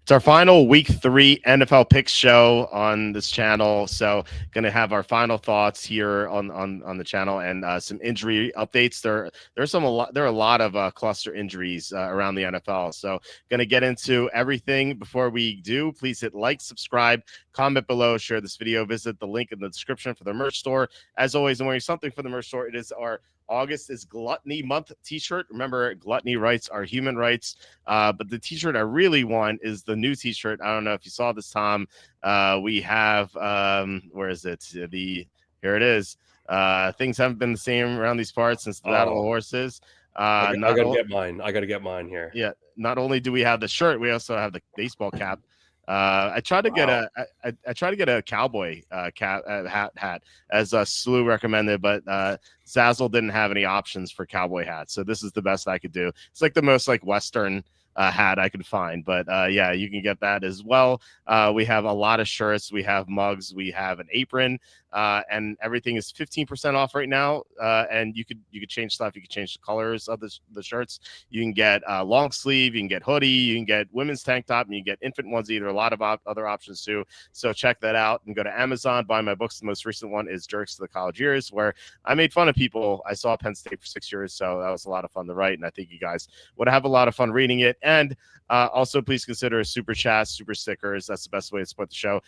It's our final week 3 NFL picks show on this channel. So going to have our final thoughts here on the channel and some injury updates. There are a lot of cluster injuries around the NFL. So going to get into everything. Before we do, please hit like, subscribe, comment below, share this video, visit the link in the description for the merch store. As always, I'm wearing something for the merch store. It is our August is Gluttony Month t-shirt. Remember, gluttony rights are human rights. But the t-shirt I really want is the new t-shirt. I don't know if you saw this, Tom. We have, where is it? Here it is. Things haven't been the same around these parts since the Battle of the Horses. I gotta get mine. I gotta get mine here. Yeah. Not only do we have the shirt, we also have the baseball cap. I tried to get a cowboy hat as Slew recommended, but Zazzle didn't have any options for cowboy hats, so this is the best I could do. It's like the most like Western hat I could find, but yeah, you can get that as well. We have a lot of shirts, we have mugs, we have an apron, and everything is 15% off right now. And you could change stuff. You could change the colors of the shirts. You can get long sleeve, you can get hoodie, you can get women's tank top, and you can get infant onesie. There are a lot of other options too. So check that out and go to Amazon, buy my books. The most recent one is Jerks to the College Years, where I made fun of people. I saw Penn State for 6 years, so that was a lot of fun to write, and I think you guys would have a lot of fun reading it. And also, please consider super chats, super stickers. That's the best way to support the show.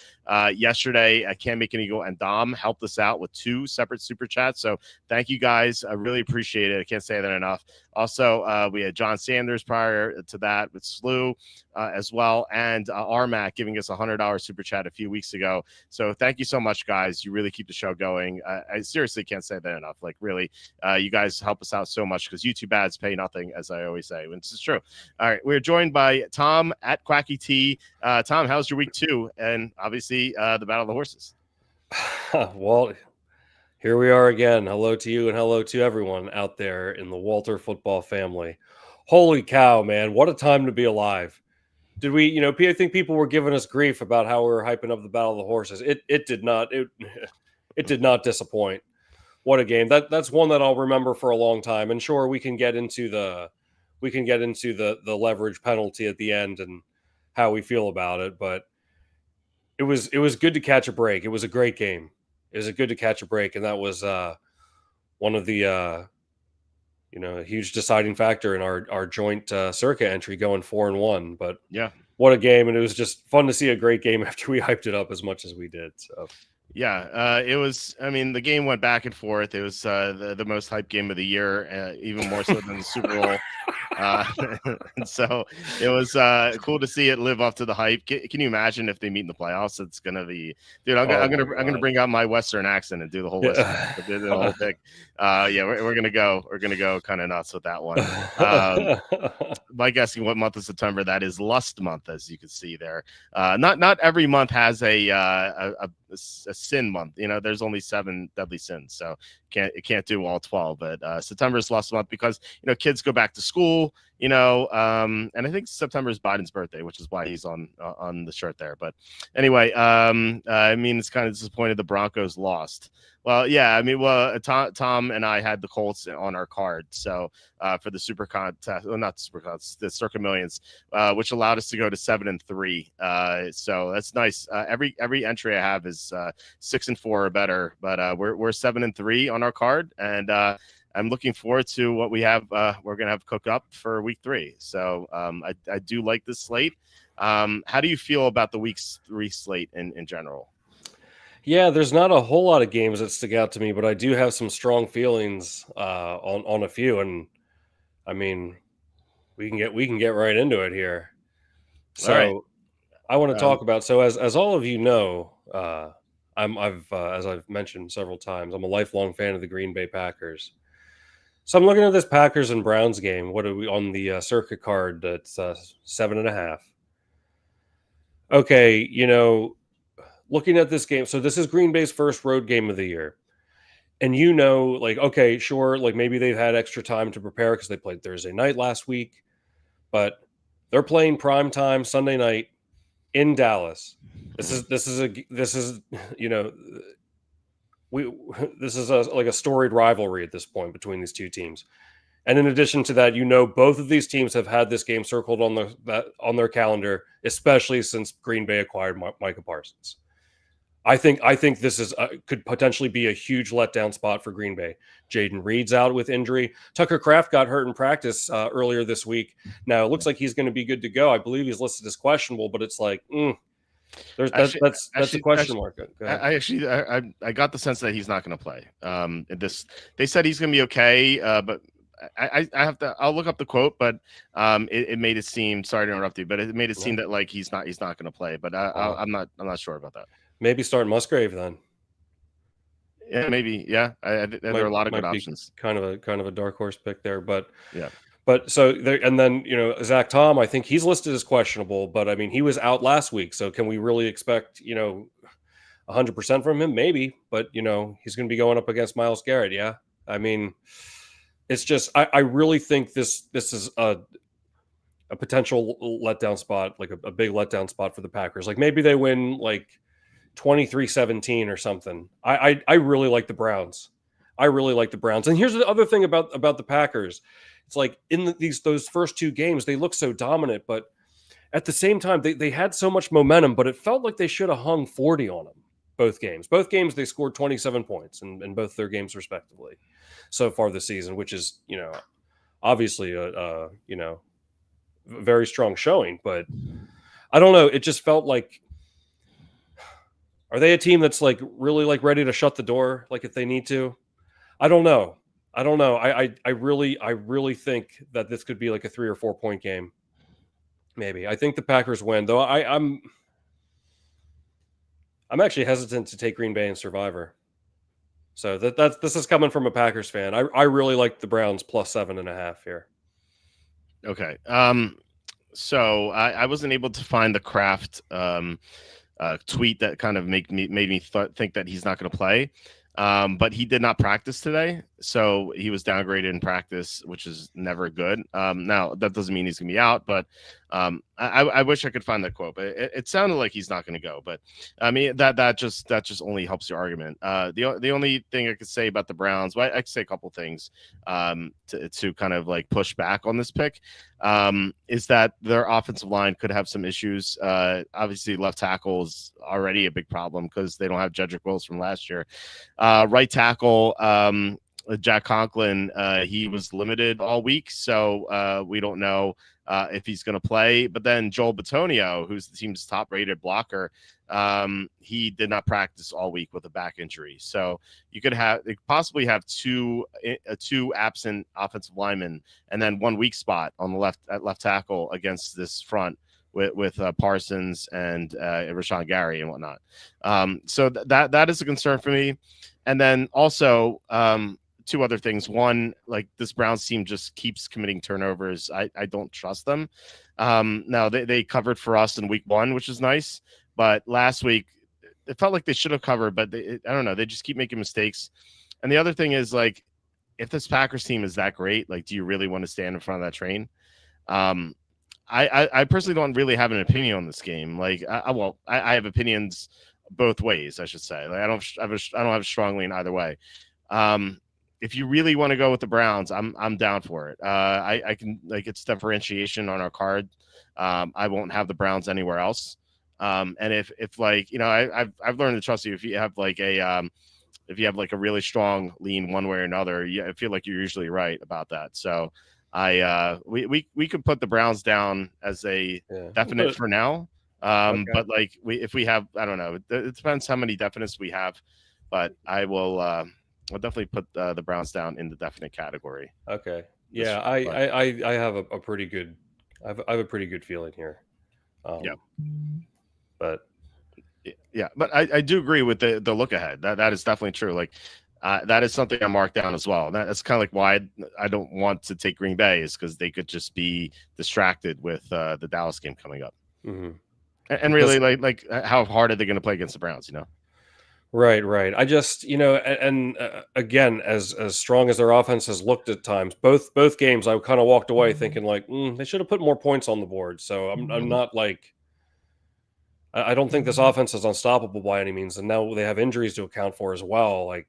Yesterday, Can't Make An Eagle and Dom helped us out with 2 separate super chats. So thank you guys. I really appreciate it. I can't say that enough. Also, we had John Sanders prior to that with Slew as well. And Armac giving us a $100 super chat a few weeks ago. So thank you so much, guys. You really keep the show going. I seriously can't say that enough. Like, really, you guys help us out so much because YouTube ads pay nothing, as I always say. This is true. All right. We're joined by Tom at Quacky T. Tom, how's your week 2? And obviously the Battle of the Horses. Walt, here we are again. Hello to you and hello to everyone out there in the Walter football family. Holy cow, man. What a time to be alive. Did we, I think people were giving us grief about how we were hyping up the Battle of the Horses. It did not disappoint. What a game. That's one that I'll remember for a long time. And sure, we can get into the leverage penalty at the end and how we feel about it, but it was good to catch a break. It was a great game. It was good to catch a break, and that was one of the a huge deciding factor in our joint circuit entry going 4-1. But yeah, what a game, and it was just fun to see a great game after we hyped it up as much as we did. So. Yeah, it was. I mean, the game went back and forth. It was the most hyped game of the year, even more so than the Super Bowl. And so it was cool to see it live up to the hype. Can you imagine if they meet in the playoffs? It's gonna be, dude. I'm gonna bring out my Western accent and do the whole Western, do the whole thing. Yeah, we're gonna go kind of nuts with that one. By guessing what month of September that is, Lust month, as you can see there. Not every month has a sin month. There's only 7 deadly sins, so it can't do all 12. But September is Lust month because kids go back to school. And I think September is Biden's birthday, which is why he's on the shirt there. But anyway, I mean, it's kind of disappointed the Broncos lost. Well, yeah, I mean, Tom and I had the Colts on our card, so for the Super Contest, well, not the Super Contest, the Circa Millions, which allowed us to go to 7-3. So that's nice. Every entry I have is 6-4 or better, but we're 7-3 on our card, and I'm looking forward to what we have. We're gonna have cooked up for week 3. So I do like this slate. How do you feel about the week 3 slate in general? Yeah, there's not a whole lot of games that stick out to me, but I do have some strong feelings on a few, and I mean, we can get right into it here. So, right. I want to talk about. So, as all of you know, as I've mentioned several times, I'm a lifelong fan of the Green Bay Packers. So I'm looking at this Packers and Browns game. What are we on the circuit card? That's 7.5. Okay, looking at this game, so this is Green Bay's first road game of the year. And like, okay, sure, like maybe they've had extra time to prepare because they played Thursday night last week, but they're playing prime time Sunday night in Dallas. This is like a storied rivalry at this point between these two teams. And in addition to that, both of these teams have had this game circled on their calendar, especially since Green Bay acquired Micah Parsons. I think this could potentially be a huge letdown spot for Green Bay. Jaden Reed's out with injury. Tucker Kraft got hurt in practice earlier this week. Now it looks like he's going to be good to go. I believe he's listed as questionable, but it's like that's a question mark. I got the sense that he's not going to play. They said he's going to be okay, but I'll look up the quote, but it made it seem, sorry to interrupt you, but it made it seem that like he's not going to play. But I'm not sure about that. Maybe start Musgrave then. Yeah, maybe. Yeah, there are a lot of good options. Kind of a dark horse pick there, but yeah. But so there, and then Zach Tom, I think he's listed as questionable, but I mean he was out last week, so can we really expect 100% from him? Maybe, but he's going to be going up against Myles Garrett. Yeah, I mean it's just I really think this is a potential letdown spot, like a big letdown spot for the Packers. Like maybe they win like 23-17 or something. I really like the Browns. And here's the other thing about the Packers. It's like in those first two games, they look so dominant, but at the same time, they had so much momentum, but it felt like they should have hung 40 on them both games. Both games, they scored 27 points in both their games respectively so far this season, which is, obviously a very strong showing, but I don't know. It just felt like, are they a team that's like really like ready to shut the door, like if they need to? I don't know. I really think that this could be like a 3 or 4 point game. Maybe. I think the Packers win, though. I'm actually hesitant to take Green Bay in Survivor. So this is coming from a Packers fan. I really like the Browns plus 7.5 here. Okay. So I wasn't able to find the Kraft tweet that kind of made me think that he's not going to play. But he did not practice today, so he was downgraded in practice, which is never good. Now that doesn't mean he's gonna be out, but I wish I could find that quote. But it sounded like he's not gonna go. But I mean that just only helps your argument. The only thing I could say about the Browns, well, I could say a couple things to kind of like push back on this pick, is that their offensive line could have some issues. Obviously, left tackle is already a big problem because they don't have Jedrick Wills from last year. Right tackle, Jack Conklin, he was limited all week, so we don't know if he's going to play. But then Joel Bitonio, who's the team's top-rated blocker, he did not practice all week with a back injury. So you could possibly have two absent offensive linemen and then 1 weak spot on the left tackle against this front with Parsons and Rashawn Gary and whatnot. So that is a concern for me. And then also two other things. One, like this Browns team just keeps committing turnovers. I don't trust them. Now they covered for us in week 1, which is nice. But last week it felt like they should have covered, but I don't know. They just keep making mistakes. And the other thing is, like, if this Packers team is that great, like, do you really want to stand in front of that train? I personally don't really have an opinion on this game. Like, I have opinions both ways, I should say. Like, I don't have a strong lean either way. If you really want to go with the Browns, I'm down for it. I can, like, it's differentiation on our card. I won't have the Browns anywhere else. And if like, I've learned to trust you. If you have like a really strong lean one way or another, I feel like you're usually right about that. So we could put the Browns down as a definite for now. Okay. But like if we have, I don't know, it depends how many definites we have, but I'll definitely put the Browns down in the definite category. Okay. Yeah. I have a pretty good, I have a pretty good feeling here. But I do agree with the look ahead. That is definitely true. Like, that is something I marked down as well. That's kind of like why I don't want to take Green Bay, is because they could just be distracted with the Dallas game coming up. Mm-hmm. And really, like how hard are they going to play against the Browns? Right. I just, and again, as strong as their offense has looked at times, both games, I kind of walked away thinking like they should have put more points on the board. So I'm not like, I don't think this offense is unstoppable by any means. And now they have injuries to account for as well. Like,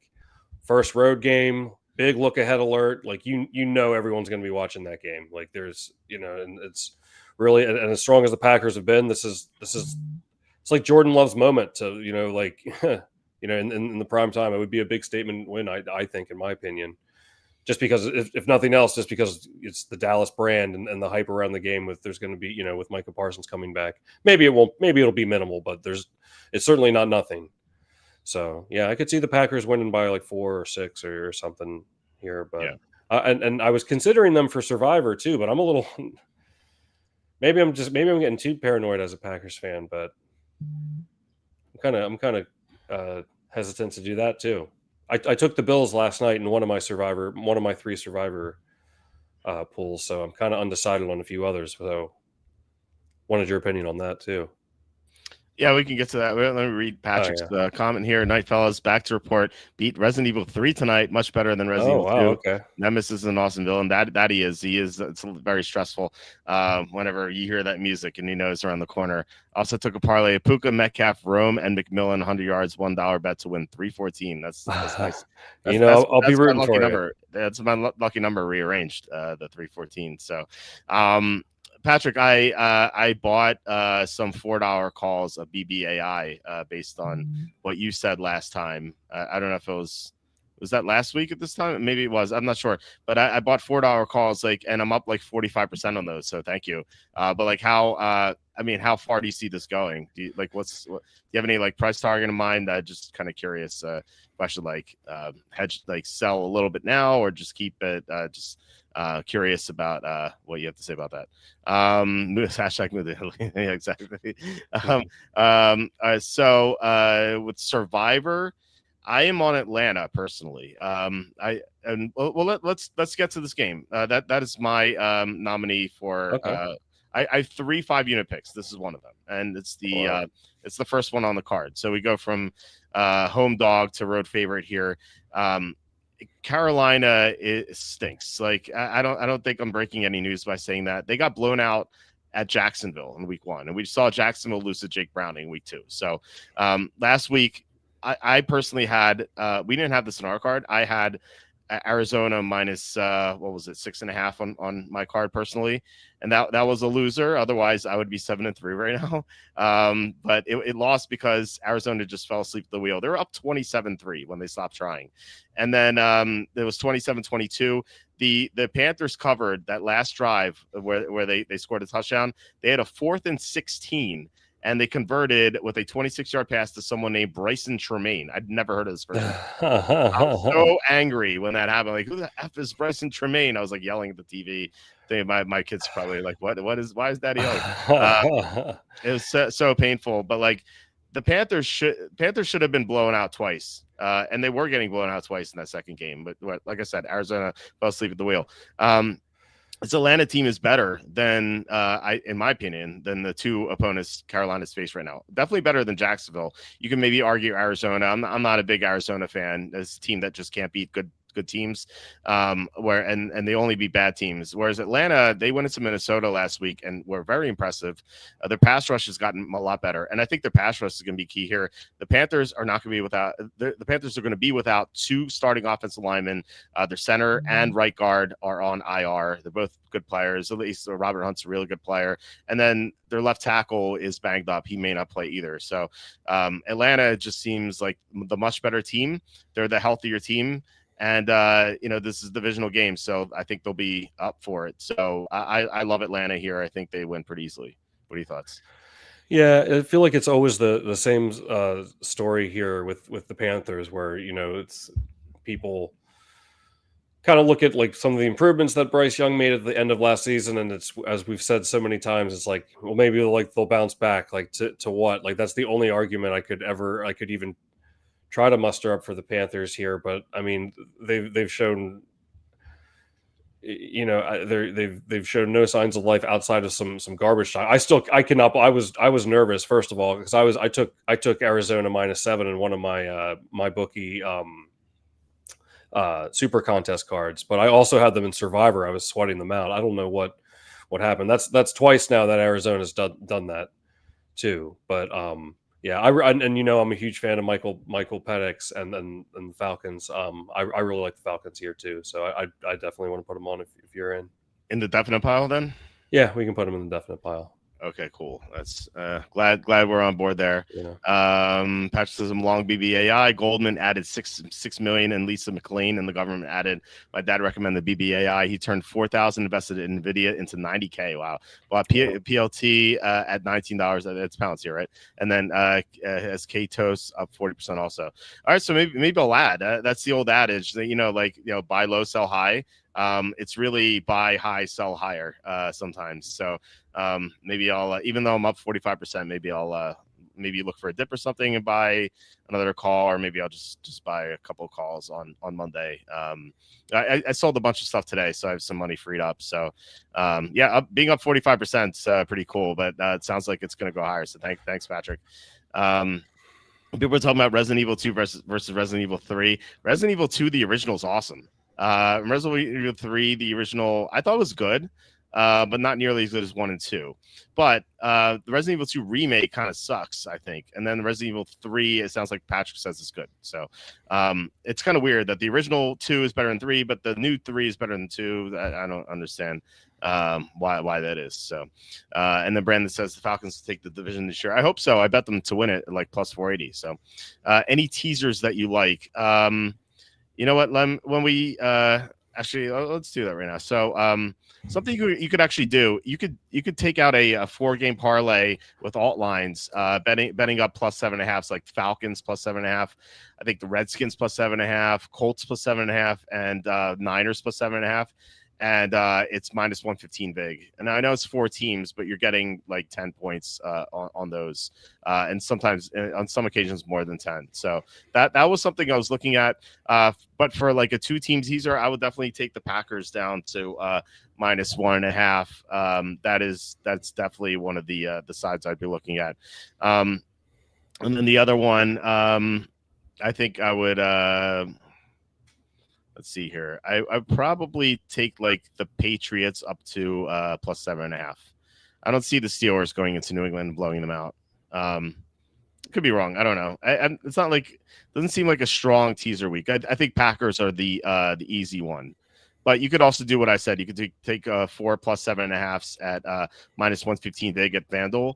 first road game, big look ahead alert. Like everyone's going to be watching that game. Like there's and it's really and as strong as the Packers have been, this is it's like Jordan Love's moment to like in the prime time. It would be a big statement win, I think, in my opinion. Just because, if nothing else, just because it's the Dallas brand and the hype around the game there's going to be, with Micah Parsons coming back. Maybe it'll be minimal, but it's certainly not nothing. So yeah, I could see the Packers winning by like 4 or 6 or something here. But yeah. And I was considering them for Survivor too, but I'm a little, maybe I'm getting too paranoid as a Packers fan, but I'm kind of hesitant to do that too. I took the Bills last night in one of my 3 Survivor pools, so I'm kind of undecided on a few others. So, wanted your opinion on that too. Yeah, we can get to that. Let me read Patrick's comment here. Night fellas, back to report. Beat Resident Evil 3 tonight. Much better than Resident Evil 2. Okay. Nemesis is an awesome villain. That he is. It's very stressful whenever you hear that music and he knows around the corner. Also took a parlay. Puka, Metcalf, Rome, and McMillan, 100 yards, $1 bet to win 314. That's nice. I'll be rooting for you. That's my lucky number rearranged, the 314. So, Patrick, I bought some $4 calls of BBAI based on what you said last time. I don't know if it was that last week at this time? Maybe it was. I'm not sure. But I bought $4 calls, and I'm up like 45% on those. So thank you. But like how far do you see this going? Do you do you have any like price target in mind? Just kind of curious if I should hedge, sell a little bit now or just keep it curious about what you have to say about that. Hashtag move to yeah, exactly. So with Survivor, I am on Atlanta personally. Let's get to this game. That is my nominee for. Okay. I have 3 5-unit picks. This is one of them, and it's the first one on the card. So we go from home dog to road favorite here. Carolina stinks. I don't think I'm breaking any news by saying that. They got blown out at Jacksonville in week 1, and we saw Jacksonville lose to Jake Browning in week 2. So last week, I personally had we didn't have this in our card. I had Arizona minus 6.5 on my card personally, and that was a loser. Otherwise, I would be 7-3 right now. But it lost because Arizona just fell asleep at the wheel. They were up 27-3 when they stopped trying, and then it was 27-22. The Panthers covered that last drive where they scored a touchdown. They had a 4th and 16. And they converted with a 26-yard pass to someone named Bryson Tremaine. I'd never heard of this person. I was so angry when that happened. Like, who the F is Bryson Tremaine? I was like yelling at the TV. My kids probably like, why is Daddy yelling? It was so painful. But the Panthers should have been blown out twice. And they were getting blown out twice in that second game. But like I said, Arizona fell asleep at the wheel. This Atlanta team is better than, in my opinion, than the 2 opponents Carolina's faced right now. Definitely better than Jacksonville. You can maybe argue Arizona. I'm not a big Arizona fan. It's a team that just can't beat good teams, and they only beat bad teams. Whereas Atlanta, they went into Minnesota last week and were very impressive. Their pass rush has gotten a lot better, and I think their pass rush is going to be key here. The Panthers are not going to be without. The Panthers are going to be without 2 starting offensive linemen. Their center and right guard are on IR. They're both good players. At least Robert Hunt's a really good player, and then their left tackle is banged up. He may not play either. So Atlanta just seems like the much better team. They're the healthier team. And, this is a divisional game, so I think they'll be up for it. So I love Atlanta here. I think they win pretty easily. What are your thoughts? Yeah, I feel like it's always the same story here with the Panthers where, it's people kind of look at some of the improvements that Bryce Young made at the end of last season. And it's, as we've said so many times, it's like, well, maybe they'll bounce back to what? That's the only argument I could even try to muster up for the Panthers here, but I mean, they've shown, they've shown no signs of life outside of some garbage time. I was nervous first of all because I took Arizona -7 in one of my bookie super contest cards, but I also had them in Survivor. I was sweating them out. I don't know what happened. That's twice now that Arizona's done that too, but Yeah, and I'm a huge fan of Michael Penix and the Falcons. I really like the Falcons here too, so I definitely want to put them on if you're in the definite pile. Then yeah, we can put them in the definite pile. Okay, cool. That's glad we're on board there. Yeah. Patrick says I'm long BBAI. Goldman added six million, and Lisa McLean and the government added. My dad recommended BBAI. He turned 4,000 invested in Nvidia into 90K. Wow. Well, PLT at $19. That's pounds here, right? And then has KTOS up 40% also. All right, so maybe I'll add. That's the old adage that buy low, sell high. It's really buy high, sell higher sometimes. So maybe I'll even though I'm up 45%, maybe I'll maybe look for a dip or something and buy another call, or maybe I'll just buy a couple of calls on Monday. I sold a bunch of stuff today, so I have some money freed up. So being up 45% is pretty cool, but it sounds like it's going to go higher. So thanks, Patrick. People are talking about Resident Evil 2 versus Resident Evil 3. Resident Evil 2, the original, is awesome. Resident Evil 3, the original, I thought was good, but not nearly as good as 1 and 2. But the Resident Evil 2 remake kind of sucks, I think. And then the Resident Evil 3, it sounds like Patrick says is good. So it's kind of weird that the original 2 is better than 3, but the new 3 is better than 2. I don't understand why that is. So and then Brandon says the Falcons take the division this year. I hope so. I bet them to win it at like plus 480. So any teasers that you like? You know what, Lem, when we actually let's do that right now. So something you could actually do, you could take out a 4-game parlay with alt lines, betting up plus 7.5, like Falcons plus 7.5. I think the Redskins plus 7.5, Colts plus 7.5, and Niners plus 7.5. And it's minus 115 vig. And I know it's 4 teams, but you're getting like 10 points on those, and sometimes on some occasions more than 10. So that was something I was looking at. But for like a 2-team teaser, I would definitely take the Packers down to minus 1.5. That's definitely one of the sides I'd be looking at. And then the other one, I think I would. Let's see here. I probably take like the Patriots up to plus 7.5. I don't see the Steelers going into New England and blowing them out. Could be wrong. I don't know. It's not like, doesn't seem like a strong teaser week. I think Packers are the easy one, but you could also do what I said. You could take 4 plus 7.5s at minus 115. They get FanDuel.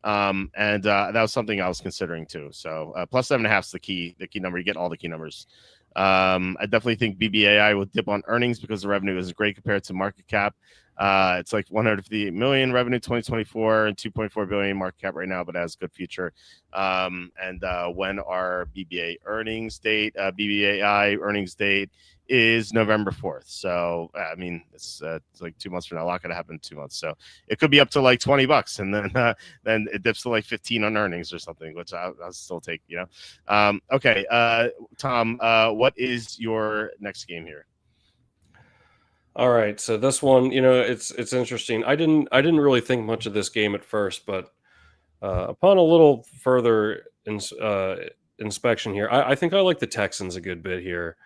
And that was something I was considering too. So plus 7.5 is the key number. You get all the key numbers. I definitely think BBAI will dip on earnings because the revenue is great compared to market cap. It's like 158 million revenue 2024 and 2.4 billion market cap right now, but has good future. And when our BBAI earnings date is November 4th. So I mean, it's like 2 months from now. A lot going to happen in 2 months. So it could be up to like $20, and then it dips to like 15 on earnings or something, which I'll still take. Okay, Tom, what is your next game here? All right, so this one, it's interesting. I didn't really think much of this game at first, but upon a little further inspection here, I think I like the Texans a good bit here.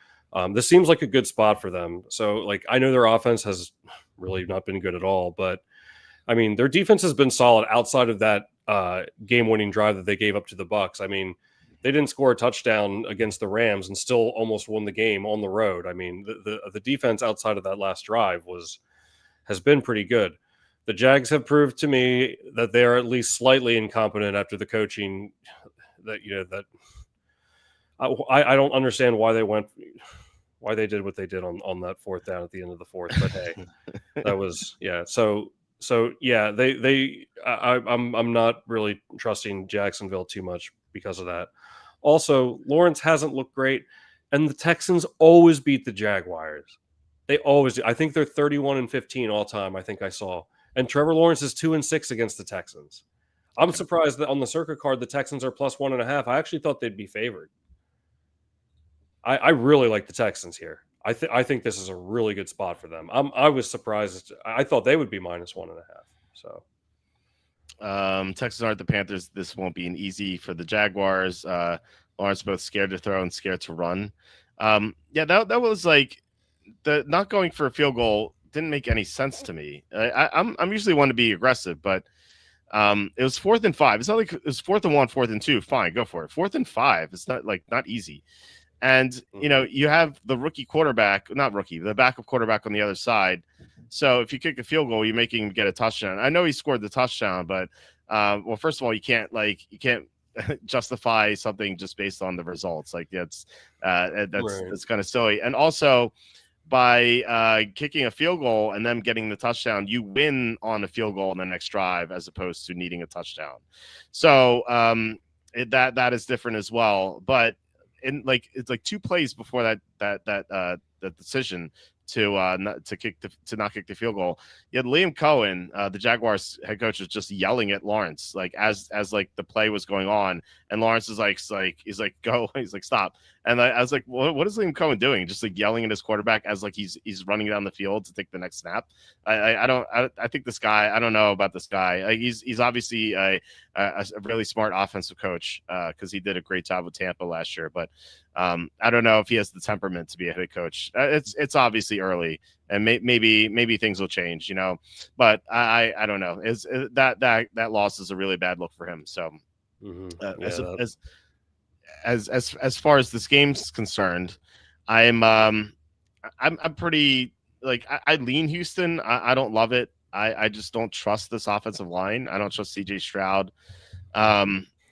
This seems like a good spot for them. So, like, I know their offense has really not been good at all, but I mean, their defense has been solid outside of that game-winning drive that they gave up to the Bucs. I mean, they didn't score a touchdown against the Rams and still almost won the game on the road. I mean, the defense outside of that last drive has been pretty good. The Jags have proved to me that they are at least slightly incompetent after the coaching. That I don't understand why they did what they did on that 4th down at the end of the 4th. But hey, that was So yeah, I'm not really trusting Jacksonville too much because of that. Also, Lawrence hasn't looked great, and the Texans always beat the Jaguars. They always do. I think they're 31-15 all time. I think I saw, and Trevor Lawrence is 2-6 against the Texans. I'm surprised that on the circuit card the Texans are plus 1.5. I actually thought they'd be favored. I really like the Texans here. I think this is a really good spot for them. I was surprised. I thought they would be minus 1.5. So, Texans aren't the Panthers. This won't be an easy for the Jaguars. Lawrence both scared to throw and scared to run. That was like the not going for a field goal didn't make any sense to me. I'm usually one to be aggressive, but It was 4th and 5. It's not like it was 4th and 1, 4th and 2. Fine, go for it. 4th and 5. It's not easy. And you have the rookie quarterback, not rookie, the backup quarterback on the other side. So if you kick a field goal, you're making him get a touchdown. I know he scored the touchdown, but well, first of all, you can't justify something just based on the results. Like that's kind of silly. And also, by kicking a field goal and them getting the touchdown, you win on a field goal in the next drive as opposed to needing a touchdown. So that is different as well. But it's like 2 plays before that decision to not kick the field goal. You had Liam Cohen, the Jaguars head coach, was just yelling at Lawrence like as like the play was going on, and Lawrence is he's like go, he's like stop, and I was like, what is Liam Cohen doing? Just like yelling at his quarterback as like he's running down the field to take the next snap. I think this guy, I don't know about this guy. He's obviously a really smart offensive coach because he did a great job with Tampa last year, but I don't know if he has the temperament to be a head coach. It's obviously early, and maybe things will change, but I don't know. That loss is a really bad look for him. So as far as this game's concerned, I'm pretty like I lean Houston. I don't love it. I just don't trust this offensive line. I don't trust CJ Stroud.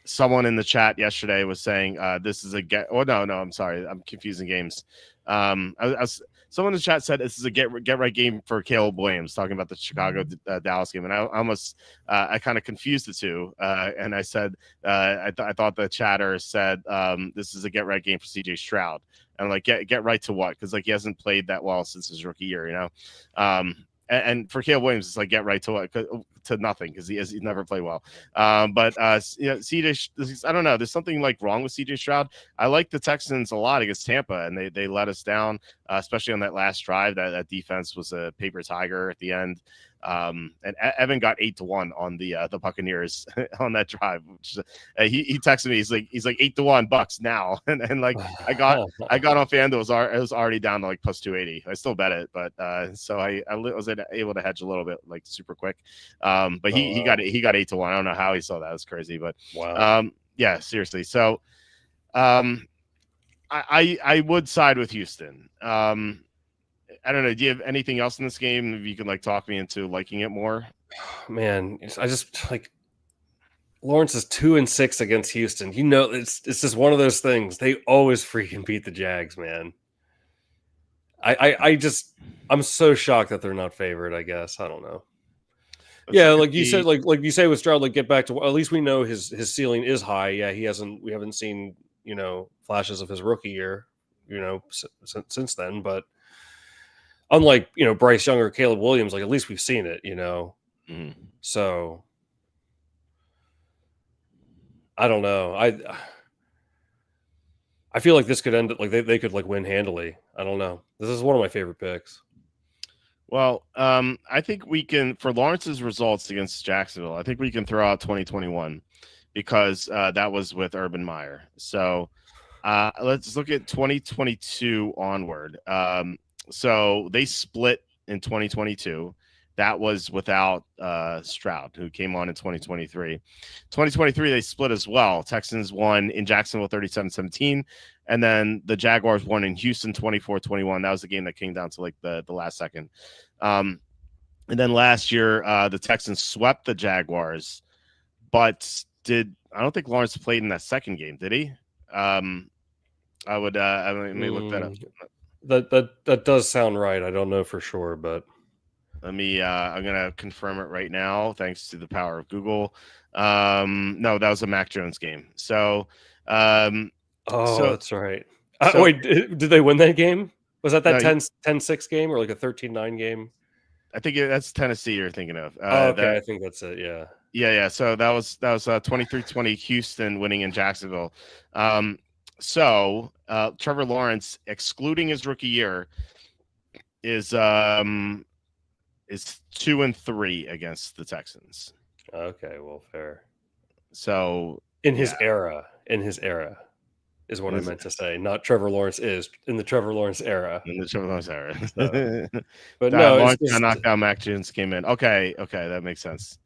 Someone in the chat yesterday was saying this is a get. Oh no, I'm sorry, I'm confusing games. Someone in the chat said this is a get right game for Caleb Williams, talking about the Chicago Dallas game, and I almost I kind of confused the two, and I said I thought the chatter said this is a get right game for CJ Stroud, and I'm like get right to what? Because like he hasn't played that well since his rookie year, And for Caleb Williams, it's like get right to what? To nothing, because he's never played well. But CJ, I don't know. There's something like wrong with CJ Stroud. I like the Texans a lot against Tampa, and they let us down, especially on that last drive. That defense was a paper tiger at the end. And Evan got 8-1 on the Buccaneers on that drive. Which he texted me. He's like 8-1 Bucks now, and like I got on FanDuel. It was already down to like plus 280. I still bet it, but so I was able to hedge a little bit like super quick. But he got 8-1. I don't know how he saw that. It's crazy, but wow. Yeah, seriously. So I would side with Houston. I don't know. Do you have anything else in this game? If you can like talk me into liking it more. Man, I just like Lawrence is 2-6 against Houston. It's just one of those things. They always freaking beat the Jags, man. I'm so shocked that they're not favored. I guess I don't know. Yeah, like you said, like you say with Stroud, like get back to at least we know his ceiling is high. Yeah, we haven't seen flashes of his rookie year, since then, but. Unlike, Bryce Young or Caleb Williams, like at least we've seen it, Mm-hmm. So I don't know. I feel like this could end like they could like win handily. I don't know. This is one of my favorite picks. Well, I think we can, for Lawrence's results against Jacksonville, I think we can throw out 2021 because that was with Urban Meyer. So let's look at 2022 onward. So they split in 2022. That was without Stroud, who came on in 2023. 2023, they split as well. Texans won in Jacksonville 37-17, and then the Jaguars won in Houston 24-21. That was the game that came down to like the last second. And then last year, the Texans swept the Jaguars, but I don't think Lawrence played in that second game, did he? I let me look that up. That does sound right. I don't know for sure, but let me I'm gonna confirm it right now thanks to the power of Google. No, that was a Mac Jones game. So that's right. Wait, did they win that game? Was that 10-6 game or like a 13-9 game? I think that's Tennessee you're thinking of. Okay, I think that's it. Yeah. So that was 23-20 Houston winning in Jacksonville. So Trevor Lawrence, excluding his rookie year, is 2-3 against the Texans. Okay, well, fair. So in his era is what I meant to say. Not Trevor Lawrence is in the Trevor Lawrence era. In the Trevor Lawrence era. So, but no, knockdown Mac Jones came in. Okay, that makes sense.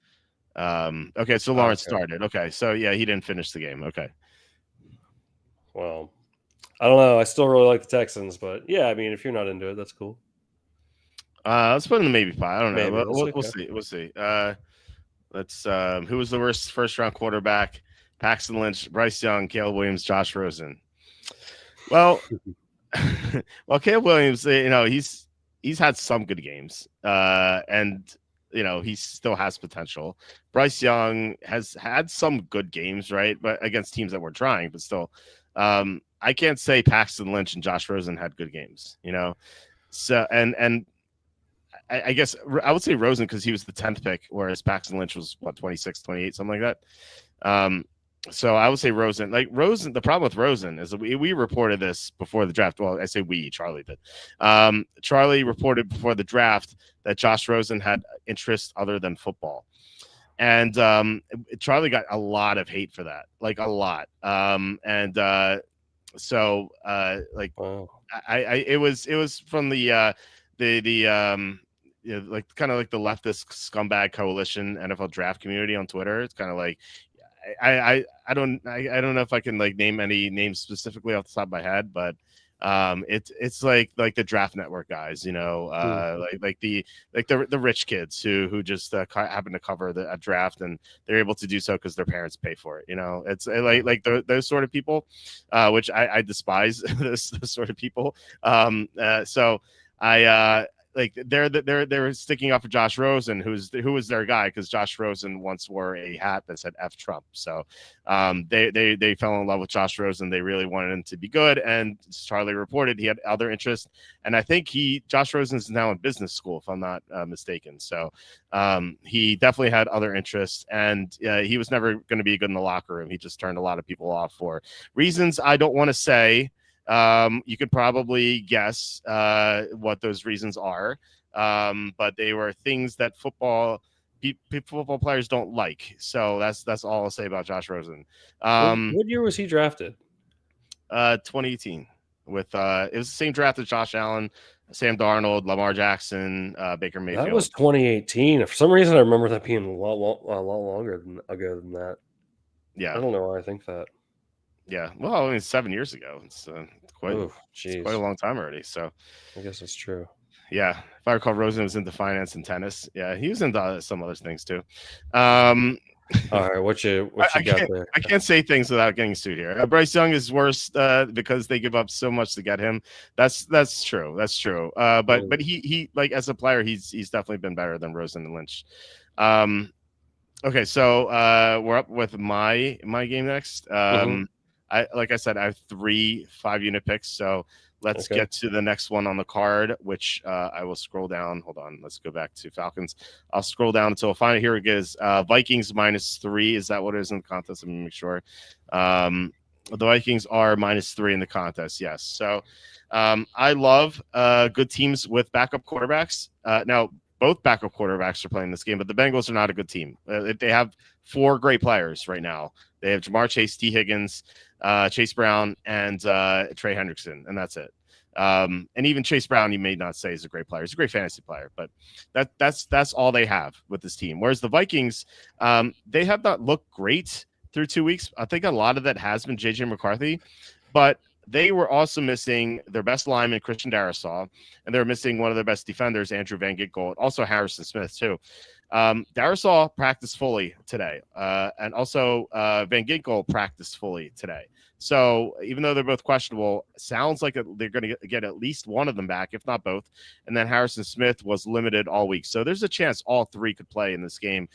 Okay, so Lawrence Okay. started. Okay, so yeah, he didn't finish the game. Okay. Well, I don't know. I still really like the Texans, but yeah, I mean, if you're not into it, that's cool. Let's put in the maybe 5. I don't know. Maybe. We'll Okay. see. We'll see. Let's. Who was the worst first round quarterback? Paxton Lynch, Bryce Young, Caleb Williams, Josh Rosen. Well, well, Caleb Williams, he's had some good games, and he still has potential. Bryce Young has had some good games, right? But against teams that were trying, but still, I can't say Paxton Lynch and Josh Rosen had good games, So and I guess I would say Rosen because he was the 10th pick, whereas Paxton Lynch was 26, 28, something like that. So I would say Rosen. Like Rosen, the problem with Rosen is that we reported this before the draft. Well, I say we, Charlie did. Charlie reported before the draft that Josh Rosen had interest other than football. And Charlie got a lot of hate for that, like a lot. So Wow. it was from the like kind of like the leftist scumbag coalition NFL draft community on Twitter. It's kind of like I don't know if I can like name any names specifically off the top of my head, but it's like the draft network guys, like the rich kids who just happen to cover a draft and they're able to do so because their parents pay for it. It's like those sort of people, which I despise those sort of people. So I like they're sticking up for Josh Rosen, who was their guy because Josh Rosen once wore a hat that said F Trump. So they fell in love with Josh Rosen. They really wanted him to be good. And Charlie reported he had other interests. And I think Josh Rosen is now in business school, if I'm not mistaken. So he definitely had other interests, and he was never going to be good in the locker room. He just turned a lot of people off for reasons I don't want to say. You could probably guess what those reasons are, but they were things that football players don't like. So that's all I'll say about Josh Rosen. What year was he drafted? 2018 with it was the same draft as Josh Allen, Sam Darnold, Lamar Jackson, Baker Mayfield. That was 2018. For some reason, I remember that being a lot longer ago than that. Yeah, I don't know why I think that. Yeah, well, I mean, 7 years ago. It's quite a long time already. So I guess that's true. Yeah, if I recall, Rosen was into finance and tennis. Yeah, he was into some other things too. All right, what you got there? I can't say things without getting sued here. Bryce Young is worse because they give up so much to get him. That's true. That's true. But he like as a player, he's definitely been better than Rosen and Lynch. Okay, so we're up with my game next. Like I said, I have 3 5-unit picks. So let's get to the next one on the card, which I will scroll down. Hold on. Let's go back to Falcons. I'll scroll down until I find it. Here it is. Vikings -3. Is that what it is in the contest? Let me make sure. The Vikings are -3 in the contest. Yes. So I love good teams with backup quarterbacks. Now, both backup quarterbacks are playing this game, but the Bengals are not a good team. They have 4 great players right now. They have Jamar Chase, T. Higgins, Chase Brown, and Trey Hendrickson, and that's it. And even Chase Brown, you may not say is a great player. He's a great fantasy player, but that's all they have with this team. Whereas the Vikings, they have not looked great through 2 weeks. I think a lot of that has been J.J. McCarthy, but they were also missing their best lineman, Christian Darrisaw, and they were missing one of their best defenders, Andrew Van Ginkel, also Harrison Smith, too. Darrisaw practiced fully today, and also Van Ginkel practiced fully today. So even though they're both questionable, sounds like they're going to get at least one of them back, if not both. And then Harrison Smith was limited all week. So there's a chance all 3 could play in this game.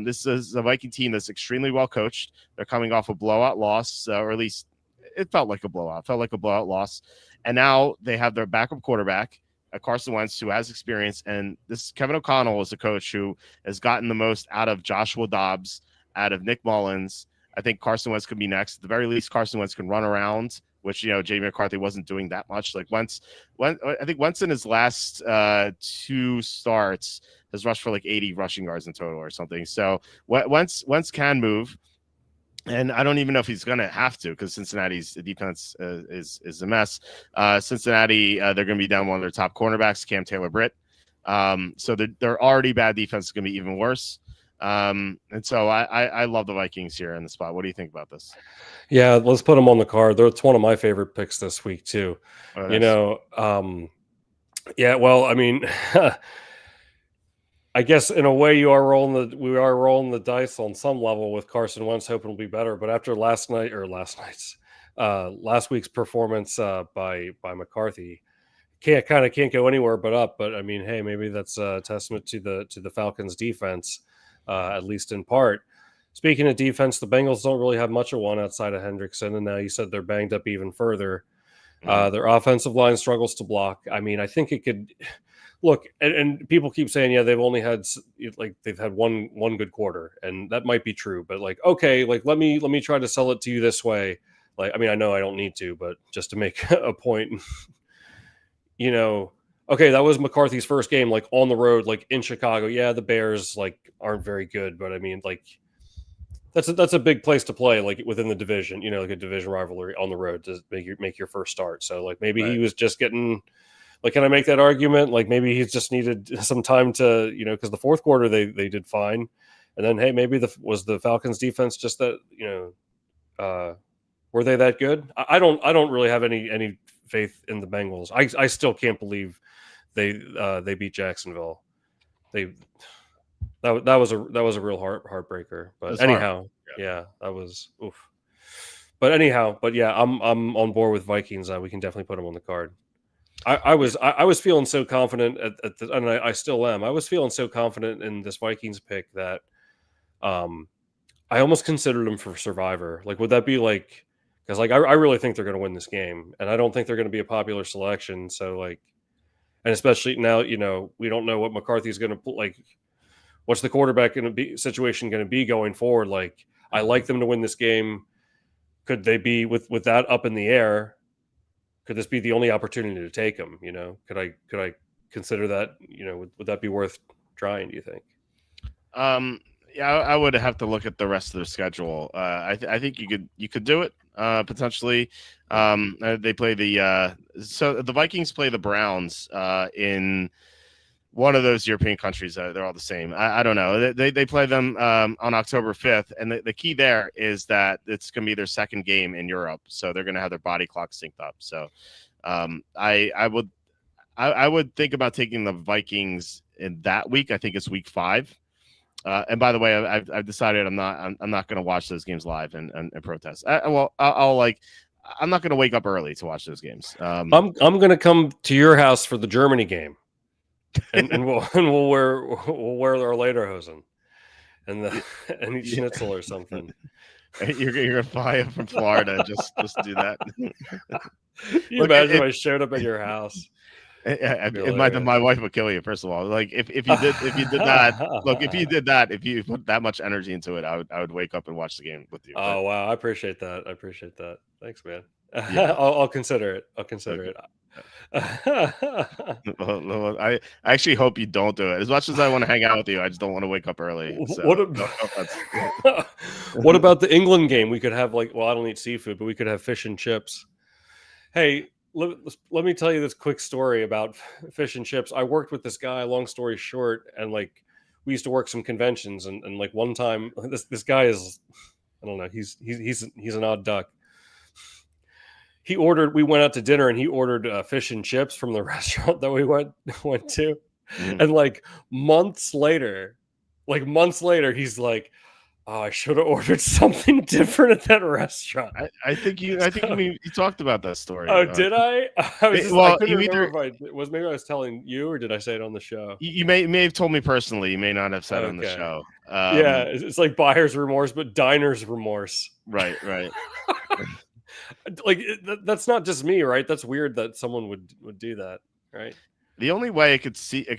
This is a Viking team that's extremely well coached. They're coming off a blowout loss, or at least it felt like a blowout. It felt like a blowout loss. And now they have their backup quarterback, Carson Wentz, who has experience. And this Kevin O'Connell is a coach who has gotten the most out of Joshua Dobbs, out of Nick Mullins. I think Carson Wentz could be next. At the very least, Carson Wentz can run around, which, J.J. McCarthy wasn't doing that much. Like I think Wentz in his last 2 starts has rushed for like 80 rushing yards in total or something. So Wentz can move. And I don't even know if he's going to have to, because Cincinnati's defense is a mess. Cincinnati, they're going to be down one of their top cornerbacks, Cam Taylor-Britt. So their already bad defense is going to be even worse. And so I love the Vikings here in the spot. What do you think about this? Yeah, let's put them on the card. It's one of my favorite picks this week too. Oh, You nice. know, yeah. Well, I mean, I guess in a way we are rolling the dice on some level with Carson Wentz, hoping it'll be better. But after last week's performance by McCarthy, can't go anywhere but up. But I mean, hey, maybe that's a testament to the Falcons defense, at least in part. Speaking of defense, the Bengals don't really have much of one outside of Hendrickson, and now you said they're banged up even further. Their offensive line struggles to block. I mean, I think it could look, and people keep saying, yeah, they've only had they've had one good quarter, and that might be true. But like, okay, like let me try to sell it to you this way. Like, I mean, I know I don't need to, but just to make a point, you know, okay, that was McCarthy's first game, like on the road, like in Chicago. Yeah, the Bears like aren't very good, but I mean, like that's a big place to play, like within the division, you know, like a division rivalry on the road to make your first start. So like maybe he was just getting, like, can I make that argument? Like maybe he just needed some time to, you know, because the fourth quarter they did fine, and then hey, maybe was the Falcons defense just that, you know, were they that good? I don't really have any faith in the Bengals. I still can't believe they beat Jacksonville. That was a real heartbreaker. But anyhow, yeah, that was oof. But anyhow, yeah, I'm on board with Vikings. We can definitely put them on the card. I was feeling so confident and I still am. I was feeling so confident in this Vikings pick that I almost considered them for Survivor. Like, would that be like, because like I really think they're going to win this game, and I don't think they're going to be a popular selection. So like, and especially now, you know, we don't know what McCarthy's going to put. Like, what's the quarterback situation going to be going forward? Like, I like them to win this game. Could they be with that up in the air? Could this be the only opportunity to take them? You know, could I consider that? You know, would that be worth trying? Do you think? Yeah, I would have to look at the rest of their schedule. I think you could do it potentially. They play so the Vikings play the Browns in one of those European countries. They're all the same. I don't know. They play them on October 5th, and the key there is that it's going to be their second game in Europe, so they're going to have their body clock synced up. So I would think about taking the Vikings in that week. I think it's week 5. And by the way, I've decided I'm not going to watch those games live and protest. I'm not going to wake up early to watch those games. I'm going to come to your house for the Germany game, and we'll wear our lederhosen and eat schnitzel or something. You're gonna fly up from Florida just do that. You imagine if I showed up at your house. My wife would kill you. First of all, like if you did that, if you put that much energy into it, I would wake up and watch the game with you. Oh wow, I appreciate that. Thanks, man. Yeah. I'll consider it. I actually hope you don't do it. As much as I want to hang out with you, I just don't want to wake up early. So, what about the England game? We could have I don't eat seafood, but we could have fish and chips. Hey, let me tell you this quick story about fish and chips. I worked with this guy, long story short, and we used to work some conventions, and one time this guy is, I don't know, he's an odd duck. We went out to dinner and he ordered fish and chips from the restaurant that we went to. And months later, he's like, oh, I should have ordered something different at that restaurant. I think you talked about that story. Oh, did I? I was telling you, or did I say it on the show? You may have told me personally. You may not have said it on the show. Yeah, it's like buyer's remorse, but diner's remorse. Right. That's not just me, right? That's weird that someone would do that, right? The only way it could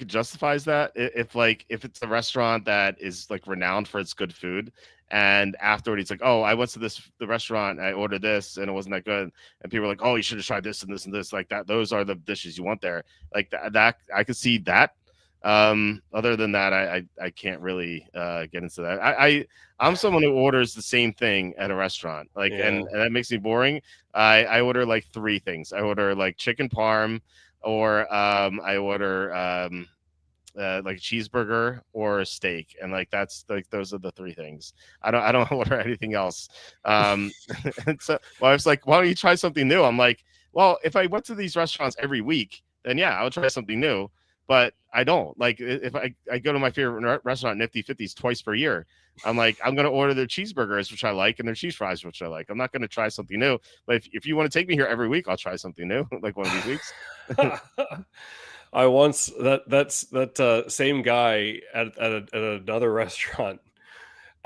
justifies that if it's a restaurant that is renowned for its good food, and afterward he's like, oh, I went to the restaurant, I ordered this and it wasn't that good, and people are like, oh, you should have tried this and this and this, like that. Those are the dishes you want there, like that. I could see that. Other than that, I can't really get into that. I'm someone who orders the same thing at a restaurant, and that makes me boring. I order 3 things. I order chicken parm, or I order like a cheeseburger or a steak, and like that's like those are the three things. I don't order anything else. And so well, I was like, why don't you try something new? I'm like, well, if I went to these restaurants every week, then yeah, I would try something new. But I don't like if I go to my favorite restaurant, Nifty 50s, twice per year. I'm like, I'm going to order their cheeseburgers, which I like, and their cheese fries, which I like. I'm not going to try something new. But if you want to take me here every week, I'll try something new, like one of these weeks. I once that same guy at another restaurant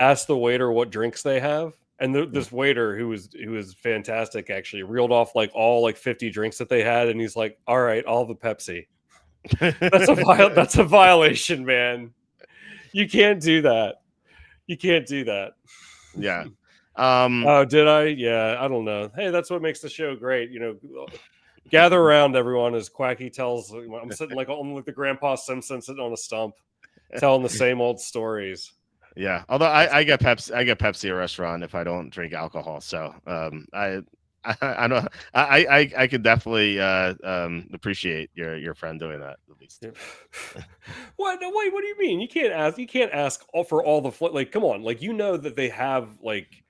asked the waiter what drinks they have, and this waiter who was fantastic actually reeled off like all like 50 drinks that they had, and he's like, "All right, I'll have a Pepsi." That's a violation, man. You can't do that. You can't do that. Yeah. Oh, did I? Yeah, I don't know. Hey, that's what makes the show great. Gather around, everyone, as Quacky tells. I'm sitting like the Grandpa Simpson sitting on a stump, telling the same old stories. Yeah, although I get Pepsi at a restaurant if I don't drink alcohol. So I know I could definitely appreciate your friend doing that at least. What? No, wait. What do you mean? You can't ask. You can't ask for all the like. Come on, like that they have like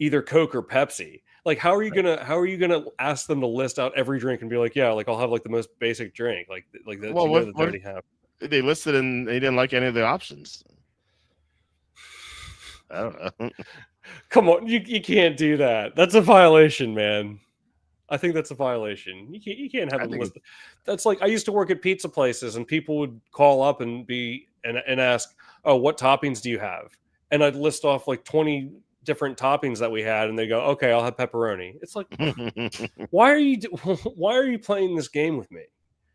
either Coke or Pepsi. Like, how are you gonna ask them to list out every drink and be like, yeah, like I'll have like the most basic drink, like that. Well, that they already have. They listed and they didn't like any of the options. I don't know. Come on, you can't do that. That's a violation, man. I think that's a violation. You can't have a list. That's like I used to work at pizza places, and people would call up and ask, "Oh, what toppings do you have?" And I'd list off like 20 different toppings that we had, and they go, "Okay, I'll have pepperoni." It's like, why are you playing this game with me?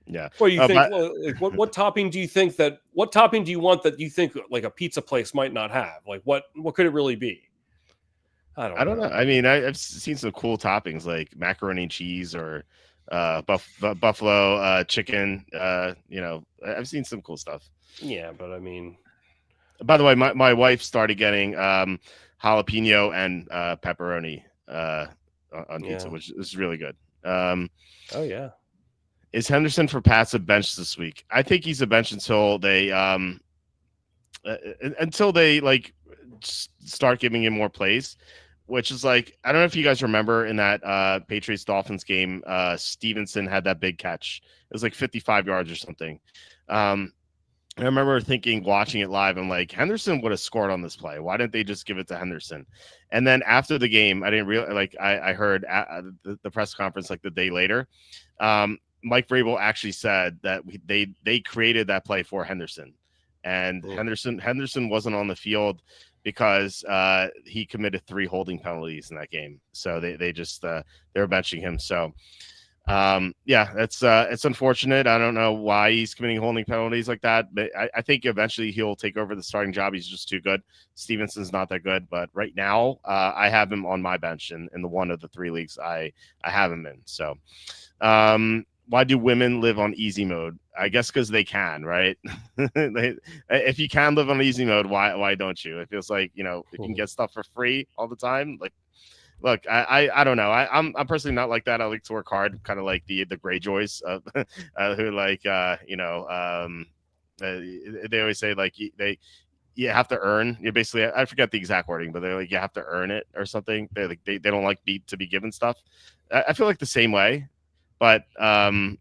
Yeah. Well, you think what topping do you think that? What topping do you want that you think like a pizza place might not have? Like what could it really be? I don't know. I mean, I've seen some cool toppings like macaroni and cheese or buffalo chicken. I've seen some cool stuff. Yeah, but I mean, by the way, my wife started getting jalapeno and pepperoni on pizza, which is really good. Oh yeah. Is Henderson for Pats a bench this week? I think he's a bench until they like start giving him more plays, which is like, I don't know if you guys remember in that Patriots Dolphins game, Stevenson had that big catch. It was like 55 yards or something. I remember watching it live, I'm like, Henderson would have scored on this play. Why didn't they just give it to Henderson? And then after the game, I didn't realize, like, I heard at the press conference like the day later, Mike Vrabel actually said that they created that play for Henderson, and Henderson wasn't on the field because he committed 3 holding penalties in that game. So they were benching him. So it's unfortunate. I don't know why he's committing holding penalties like that, but I think eventually he'll take over the starting job. He's just too good. Stevenson's not that good, but right now I have him on my bench in the one of the 3 leagues I have him in. So why do women live on easy mode? I guess because they can, right? If you can live on easy mode, why don't you? It feels like, if you can get stuff for free all the time, like, look, I don't know. I'm personally not like that. I like to work hard, kind of like the Greyjoys, who like they always say like you have to earn. You basically, I forget the exact wording, but they're like you have to earn it or something. They don't like to be given stuff. I feel like the same way, but some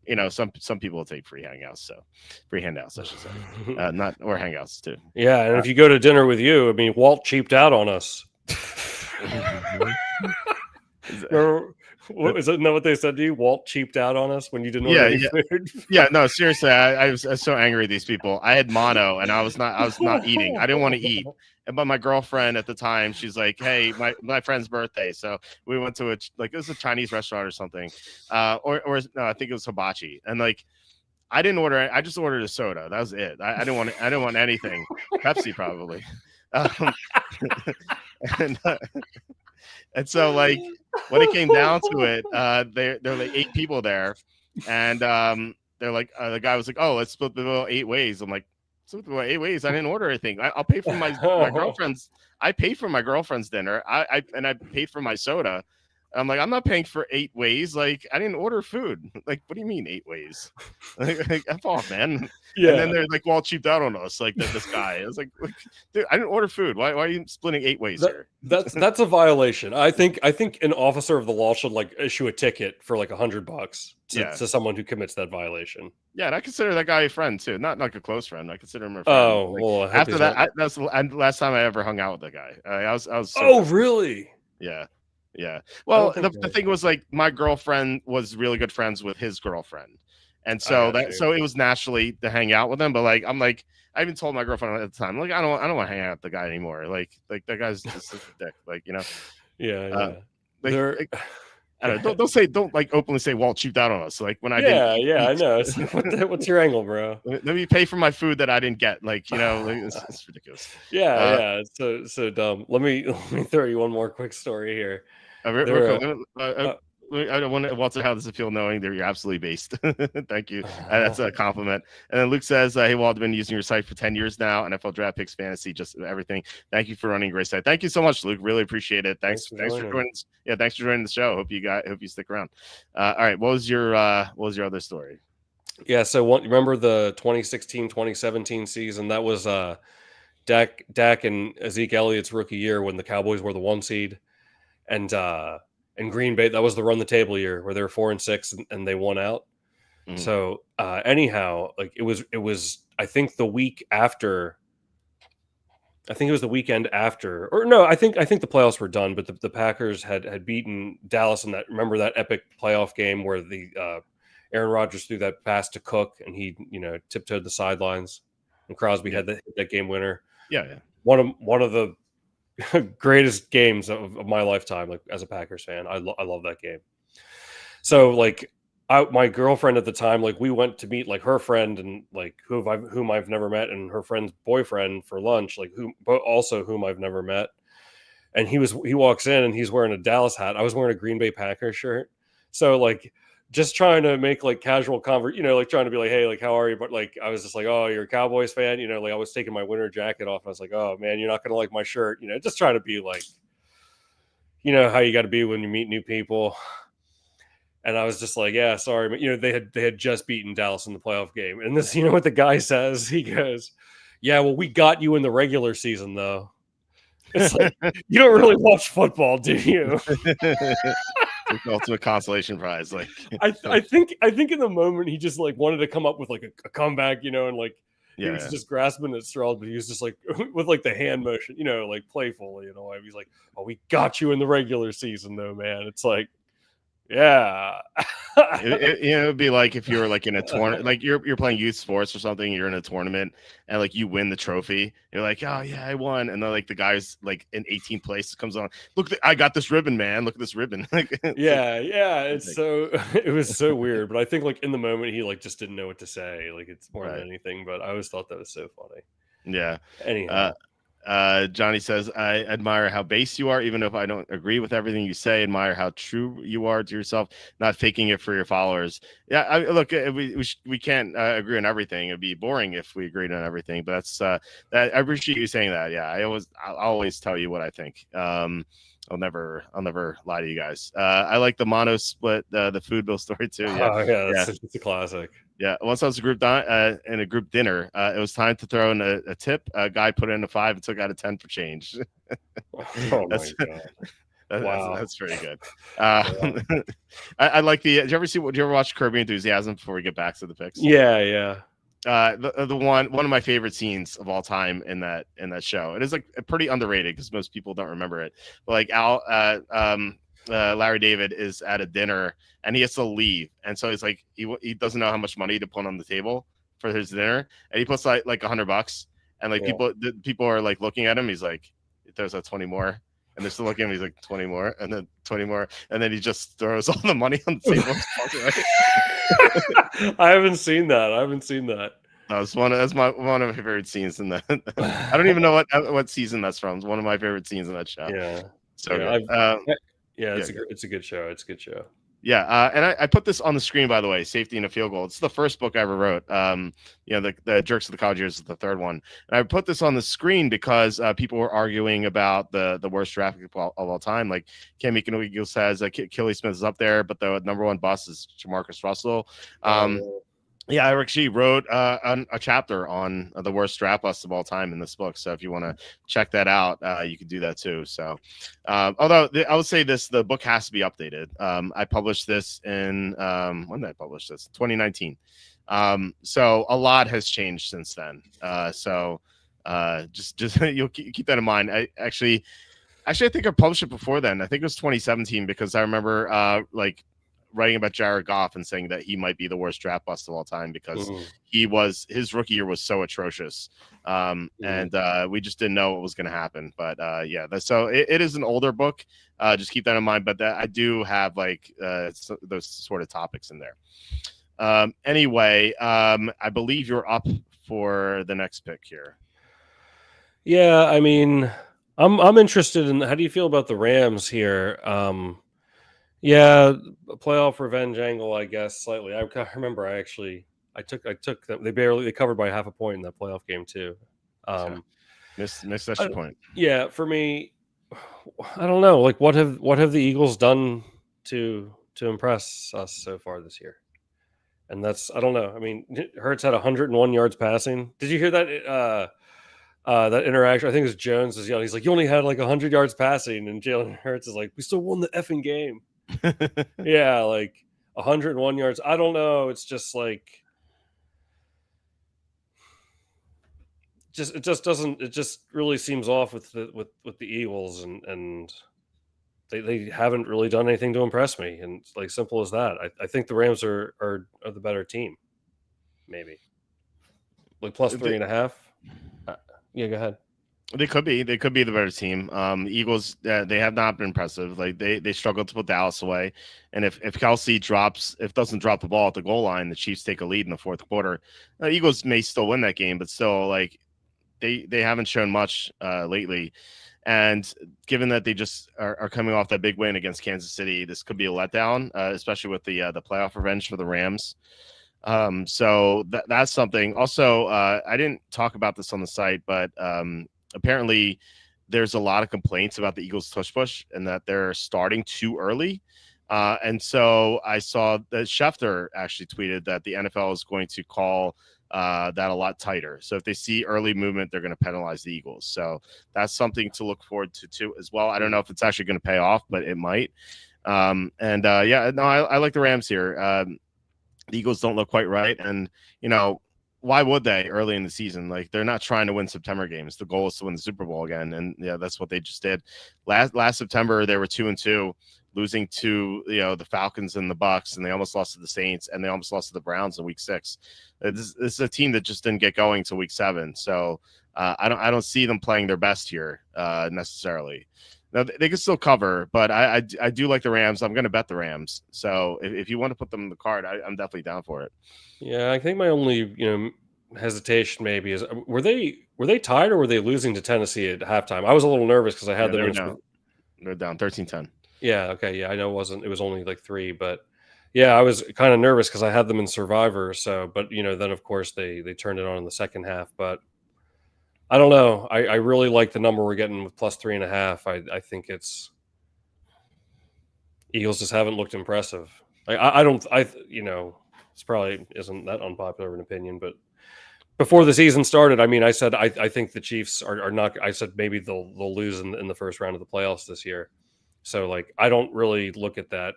people will take free handouts, I should say, not or hangouts too. Yeah, and if you go to dinner with you, I mean, Walt cheaped out on us. Isn't that what they said to you? Walt cheaped out on us when you didn't order any food. Yeah, no, seriously, I was so angry at these people. I had mono and I was not eating. I didn't want to eat. But my girlfriend at the time, she's like, "Hey, my friend's birthday, so we went to it was a Chinese restaurant or something, or no, I think it was hibachi." And like, I didn't order. I just ordered a soda. That was it. I didn't want anything. Pepsi probably. And so like when it came down to it, there were like 8 people there, and they're like the guy was like, "Oh, let's split the bill 8 ways." I'm like, "Split the bill 8 ways? I didn't order anything. I'll pay for my girlfriend's. I paid for my girlfriend's dinner. I paid for my soda. I'm like, I'm not paying for 8 ways. Like, I didn't order food. Like, what do you mean 8 ways? Like, F off, man. Yeah. And then they're like, Walt cheaped out on us. Like this guy. I was like, dude, I didn't order food. Why are you splitting 8 ways here? That's a violation. I think an officer of the law should like issue a ticket for like $100 to someone who commits that violation. Yeah, and I consider that guy a friend too. Not like a close friend. I consider him a friend. Oh, like, well, after that, that's the last time I ever hung out with that guy. I was. So really? Yeah. Yeah. Well, the thing was like my girlfriend was really good friends with his girlfriend. And so so it was naturally to hang out with him. But like, I'm like, I even told my girlfriend at the time, like, I don't want to hang out with the guy anymore. Like that guy's just a dick. Like, you know? Yeah. I don't like openly say Walt cheaped out on us. Like when I I know. It's like, what's your angle, bro? Let me pay for my food that I didn't get. Like, you know, like, it's ridiculous. Yeah. It's so dumb. Let me throw you one more quick story here. I don't want Walter, how does it feel knowing that you're absolutely based? Thank you. That's a compliment. And then Luke says, hey, Walt, I've been using your site for 10 years now. NFL draft picks, fantasy, just everything. Thank you for running a great site. Thank you so much, Luke. Really appreciate it. Thanks for joining. Yeah, thanks for joining the show. Hope you stick around. All right. What was your other story? Yeah. So remember the 2016-2017 season? That was Dak and Zeke Elliott's rookie year when the Cowboys were the 1 seed. And Green Bay, that was the run the table year where they were 4-6 and they won out. Mm-hmm. So anyhow, like it was I think the week after. I think it was the weekend after, or no, I think the playoffs were done, but the Packers had beaten Dallas in that. Remember that epic playoff game where the Aaron Rodgers threw that pass to Cook and he tiptoed the sidelines, and Crosby had that game winner. Yeah. One of the greatest games of my lifetime, like as a Packers fan. I love that game. So like my girlfriend at the time, like we went to meet like her friend and like whom I've never met, and her friend's boyfriend for lunch, like whom I've never met. And he walks in and he's wearing a Dallas hat. I was wearing a Green Bay Packers shirt. So like just trying to make like casual like trying to be like, hey, like, how are you? But like, I was just like, oh, you're a Cowboys fan. Like I was taking my winter jacket off and I was like, oh man, you're not going to like my shirt. Just trying to be like, how you got to be when you meet new people. And I was just like, yeah, sorry. But, they had just beaten Dallas in the playoff game. And this, what the guy says? He goes, yeah, well, we got you in the regular season though. It's like, you don't really watch football, do you? The ultimate consolation prize. Like I think in the moment he just like wanted to come up with like a comeback, and like he was just grasping at straws, but he was just like with like the hand motion, like playfully in a way. He's like, oh, we got you in the regular season though, man. It's like, yeah. It would be like if you were like in a tournament, like you're playing youth sports or something, you're in a tournament and like you win the trophy, you're like, oh yeah, I won, and then like the guy's like in 18th place comes on, look, I got this ribbon, man, look at this ribbon. It was so weird, but I think like in the moment he like just didn't know what to say, like it's more than anything, but I always thought that was so funny. Yeah. Anyhow. Johnny says, I admire how base you are, even if I don't agree with everything you say. Admire how true you are to yourself, not faking it for your followers. Yeah, look, we can't agree on everything. It'd be boring if we agreed on everything. But that's I appreciate you saying that. Yeah, I'll always tell you what I think. I'll never lie to you guys. I like the mono split, the food bill story too. Yeah. Oh yeah, it's a classic. Yeah, once I was in a group dinner, it was time to throw in a tip. A guy put in a 5 and took out a 10 for change. Oh my god! Wow, that's pretty good. I like the. Did you ever watch Curb Your Enthusiasm before we get back to the picks? Yeah. The one of my favorite scenes of all time in that show. It is like pretty underrated because most people don't remember it. But like Larry David is at a dinner and he has to leave, and so he's like he doesn't know how much money to put on the table for his dinner, and he puts like $100, and like people are like looking at him. He's like, there's a 20 more, and they're still looking at him. He's like 20 more, and then 20 more, and then he just throws all the money on the table. I haven't seen that. That's one of my favorite scenes in that. I don't even know what season that's from. It's one of my favorite scenes in that show. Yeah. So good. It's a good show. It's a good show. Yeah, and I put this on the screen, by the way, Safety and a Field Goal. It's the first book I ever wrote. The Jerks of the College Years is the third one. And I put this on the screen because people were arguing about the worst draft pick of all time. Like Cam Eagle says, Kelly Smith is up there, but the number one bust is Jamarcus Russell. Yeah, I actually wrote a chapter on the worst draft busts of all time in this book. So if you want to check that out, you can do that too. So, although I would say the book has to be updated. I published this in when did I publish this? 2019. So a lot has changed since then. Just you'll keep that in mind. I think I published it before then. I think it was 2017 because I remember writing about Jared Goff and saying that he might be the worst draft bust of all time because his rookie year was so atrocious. And we just didn't know what was going to happen. But so it is an older book. Just keep that in mind. But I do have those sort of topics in there. Anyway, I believe you're up for the next pick here. Yeah, I mean, I'm interested in how do you feel about the Rams here? Yeah, playoff revenge angle, I guess, slightly. I remember I took them. They covered by half a point in that playoff game too. Missed extra point. Yeah, for me, I don't know. Like, what have the Eagles done to impress us so far this year? And that's, I don't know. I mean, Hurts had 101 yards passing. Did you hear that? That interaction, I think it was Jones was yelling. He's like, "You only had like 100 yards passing," and Jalen Hurts is like, "We still won the effing game." Yeah, like 101 yards. I don't know. It's just like, it just really seems off with the Eagles, and they haven't really done anything to impress me. And it's like simple as that. I think the Rams are the better team, maybe like plus 3.5. Yeah, go ahead. They could be the better team. The Eagles, they have not been impressive. Like they struggled to put Dallas away, and if Kelsey doesn't drop the ball at the goal line, the Chiefs take a lead in the fourth quarter. The Eagles may still win that game, but still, like they haven't shown much lately. And given that they just are coming off that big win against Kansas City, this could be a letdown, especially with the playoff revenge for the Rams. So that's something. Also, I didn't talk about this on the site, but apparently there's a lot of complaints about the Eagles tush push and that they're starting too early. And so I saw that Schefter actually tweeted that the NFL is going to call that a lot tighter. So if they see early movement, they're going to penalize the Eagles. So that's something to look forward to as well. I don't know if it's actually going to pay off, but it might. I like the Rams here. The Eagles don't look quite right. And, why would they early in the season? Like, they're not trying to win September games. The goal is to win the Super Bowl again. And yeah, that's what they just did. Last September, they were 2-2, losing to, the Falcons and the Bucks, and they almost lost to the Saints, and they almost lost to the Browns in week 6. This is a team that just didn't get going till week 7. So I don't see them playing their best here necessarily. Now, they can still cover, but I do like the Rams. I'm going to bet the Rams. So if you want to put them in the card, I'm definitely down for it. Yeah, I think my only hesitation maybe is were they tied or were they losing to Tennessee at halftime? I was a little nervous because I had them. They're down 13-10. Yeah. Okay. Yeah, I know it was only like 3, but yeah, I was kind of nervous because I had them in Survivor. So, but then of course they turned it on in the second half, but. I don't know. I really like the number we're getting with plus 3.5. I think it's Eagles just haven't looked impressive. It's probably isn't that unpopular of an opinion, but before the season started, I mean, I said I think the Chiefs are not. I said maybe they'll lose in the first round of the playoffs this year. So like I don't really look at that.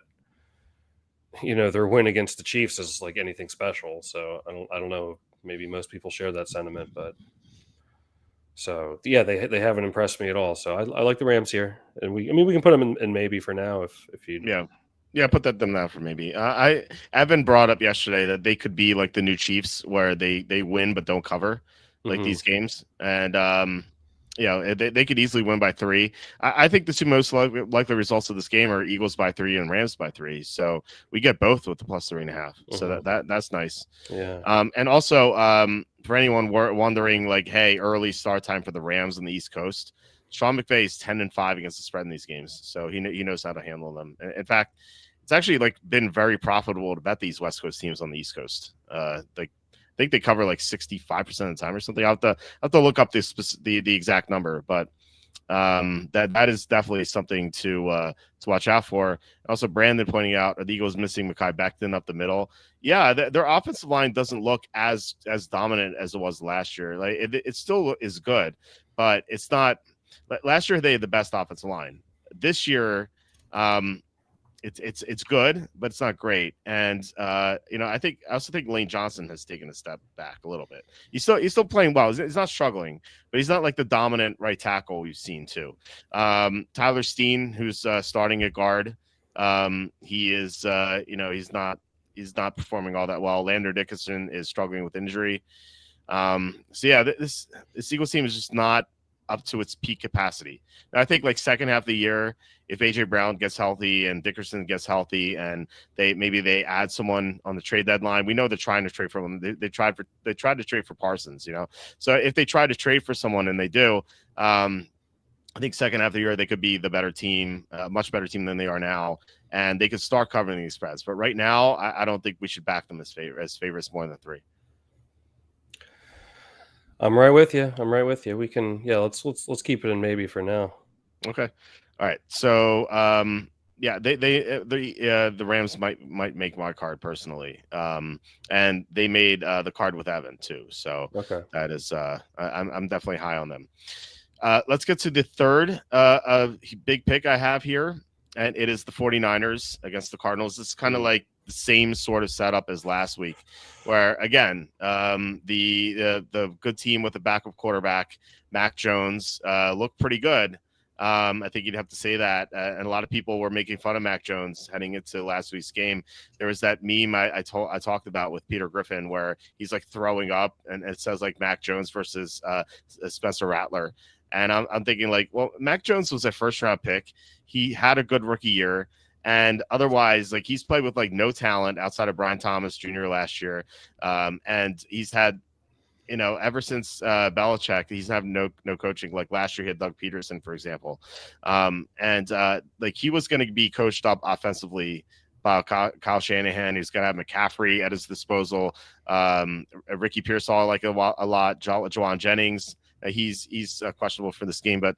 Their win against the Chiefs is like anything special. So I don't know. Maybe most people share that sentiment, but. So yeah, they haven't impressed me at all. So I like the Rams here, and we can put them in maybe for now if you put them down for maybe. Evan brought up yesterday that they could be like the new Chiefs where they win but don't cover like these games, and they could easily win by 3. I think the two most likely results of this game are Eagles by 3 and Rams by 3. So we get both with the plus 3.5. So that's nice. Yeah. And also for anyone wondering, like, hey, early start time for the Rams on the East Coast, Sean McVay is 10-5 against the spread in these games. So he knows how to handle them. In fact, it's actually like been very profitable to bet these West Coast teams on the East Coast. Like I think they cover like 65% of the time or something. I have to look up the exact number, but that is definitely something to watch out for. Also, Brandon pointing out the Eagles missing Mekhi Becton up the middle. Yeah, their offensive line doesn't look as dominant as it was last year. Like it still is good, but it's not. Last year they had the best offensive line. This year, it's good, but it's not great. And I also think Lane Johnson has taken a step back a little bit. He's still playing well. He's not struggling, but he's not like the dominant right tackle we've seen too. Tyler Steen, who's starting at guard, he is he's not performing all that well. Lander Dickinson is struggling with injury. So yeah, this Eagles team is just not up to its peak capacity. And I think like second half of the year, if AJ Brown gets healthy and Dickerson gets healthy, and they add someone on the trade deadline, we know they're trying to trade for them. They tried to trade for Parsons, So if they try to trade for someone and they do, I think second half of the year they could be the better team, much better team than they are now, and they could start covering these spreads. But right now, I don't think we should back them as favorites more than 3. I'm right with you. We can, let's keep it in maybe for now. Okay. All right. So, the Rams might make my card personally. And they made the card with Evan too. So okay, that is, I'm definitely high on them. Let's get to the third big pick I have here, and it is the 49ers against the Cardinals. It's kind of like the same sort of setup as last week, where again, the good team with the backup quarterback, Mac Jones, looked pretty good. I think you'd have to say that, and a lot of people were making fun of Mac Jones heading into last week's game. There was that meme I talked about with Peter Griffin where he's like throwing up, and it says like Mac Jones versus Spencer Rattler. And I'm thinking like, well, Mac Jones was a first round pick. He had a good rookie year. And otherwise, like he's played with like no talent outside of Brian Thomas Jr. last year. And he's had, ever since Belichick, he's had no coaching. Like last year, he had Doug Peterson, for example. Like he was going to be coached up offensively by Kyle Shanahan. He's going to have McCaffrey at his disposal. Ricky Pearsall, like a lot. Jawan Jennings. He's questionable for this game, but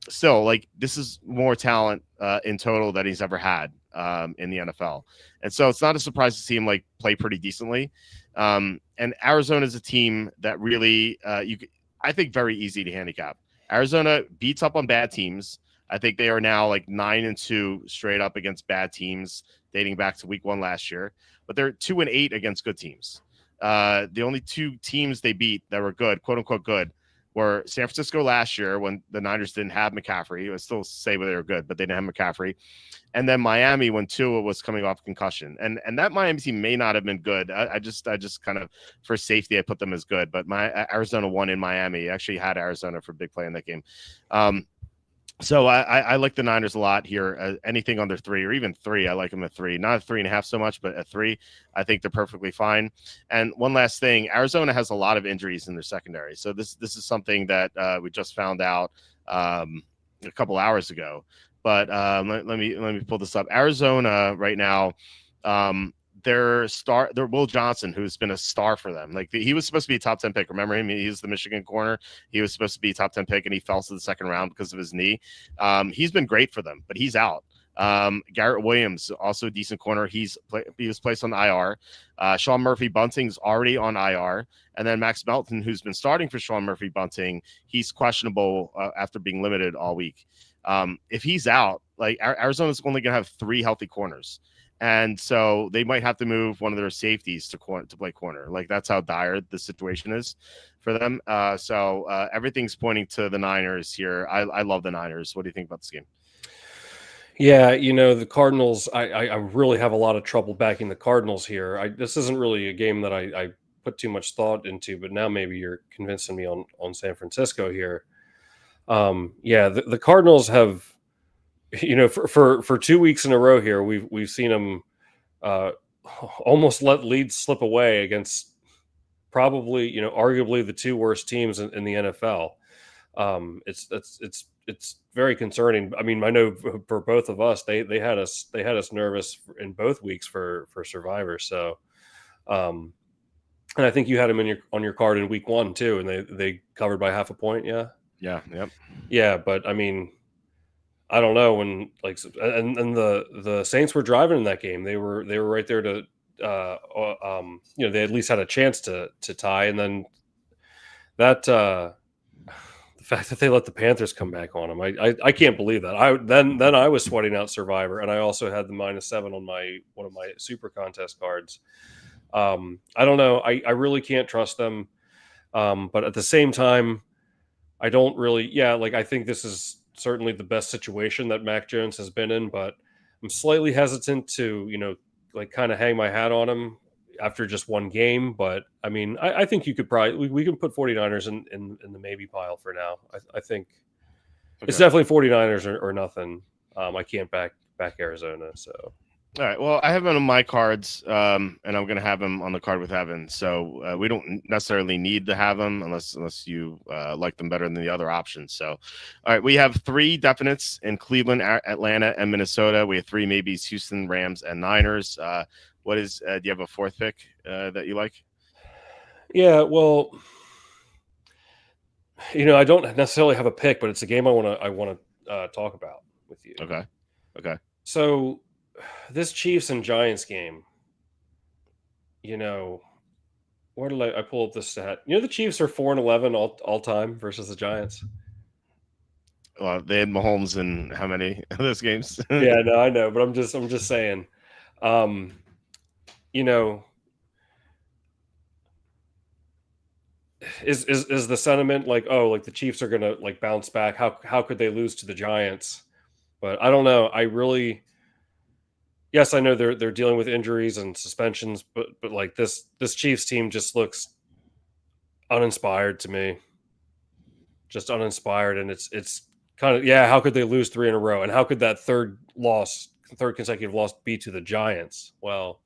still, like this is more talent in total that he's ever had in the NFL, and so it's not a surprise to see him like play pretty decently. And Arizona is a team that really, I think, very easy to handicap. Arizona beats up on bad teams. I think they are now like 9-2 straight up against bad teams, dating back to week 1 last year. But they're 2-8 against good teams. The only 2 teams they beat that were good, quote unquote good, were San Francisco last year when the Niners didn't have McCaffrey. I would still say they were good, but they didn't have McCaffrey. And then Miami when Tua was coming off concussion. And that Miami team may not have been good. I just kind of, for safety, I put them as good. But my Arizona won in Miami. I actually had Arizona for big play in that game. So I like the Niners a lot here. Anything under 3 or even 3, I like them at 3. Not at 3.5 so much, but at 3, I think they're perfectly fine. And one last thing, Arizona has a lot of injuries in their secondary. So this is something that we just found out a couple hours ago. But let me pull this up. Arizona right now, their Will Johnson, who's been a star for them. Like he was supposed to be a top 10 pick. Remember him? He was the Michigan corner. He was supposed to be a top 10 pick, and he fell to the second round because of his knee. He's been great for them, but he's out. Garrett Williams, also a decent corner. He was placed on IR. Sean Murphy Bunting's already on IR. And then Max Melton, who's been starting for Sean Murphy Bunting, he's questionable after being limited all week. If he's out, like Arizona's only going to have 3 healthy corners. And so they might have to move one of their safeties to play corner. Like that's how dire the situation is for them. So everything's pointing to the Niners here. I love the Niners. What do you think about this game? Yeah, the Cardinals, I really have a lot of trouble backing the Cardinals here. This isn't really a game that I put too much thought into, but now maybe you're convincing me on San Francisco here. The Cardinals have, for 2 weeks in a row here, we've seen them almost let leads slip away against probably, arguably the 2 worst teams in the NFL. It's it's very concerning. I mean, I know for both of us, they had us nervous in both weeks for Survivor. So, and I think you had them on your card in week 1 too, and they covered by half a point. Yeah. Yep. Yeah, but I mean, I don't know when and the Saints were driving in that game. They were right there to they at least had a chance to tie, and then that the fact that they let the Panthers come back on them, I can't believe that. Then I was sweating out Survivor, and I also had the -7 on one of my super contest cards. I don't know. I really can't trust them, but at the same time, I don't really. Yeah, I think this is certainly the best situation that Mac Jones has been in, but I'm slightly hesitant to, kind of hang my hat on him after just one game. But I mean, I think you could probably, we can put 49ers in the maybe pile for now. I think it's definitely 49ers or nothing. I can't back Arizona. So. All right. Well, I have him on my cards, and I'm going to have him on the card with Evan. So we don't necessarily need to have them unless you like them better than the other options. So, all right, we have 3 definites in Cleveland, Atlanta, and Minnesota. We have 3 maybes: Houston, Rams, and Niners. What is? Do you have a 4th pick that you like? Yeah. Well, I don't necessarily have a pick, but it's a game I want to talk about with you. Okay. So. This Chiefs and Giants game, where did I pull up the stat? The Chiefs are 4-11 all time versus the Giants. Well, they had Mahomes in how many of those games? Yeah, no, I know, but I'm just saying, is the sentiment the Chiefs are gonna bounce back? How could they lose to the Giants? But I don't know. Yes, I know they're dealing with injuries and suspensions, but this Chiefs team just looks uninspired to me. Just uninspired, and it's kind of how could they lose 3 in a row, and how could that third consecutive loss be to the Giants? Well,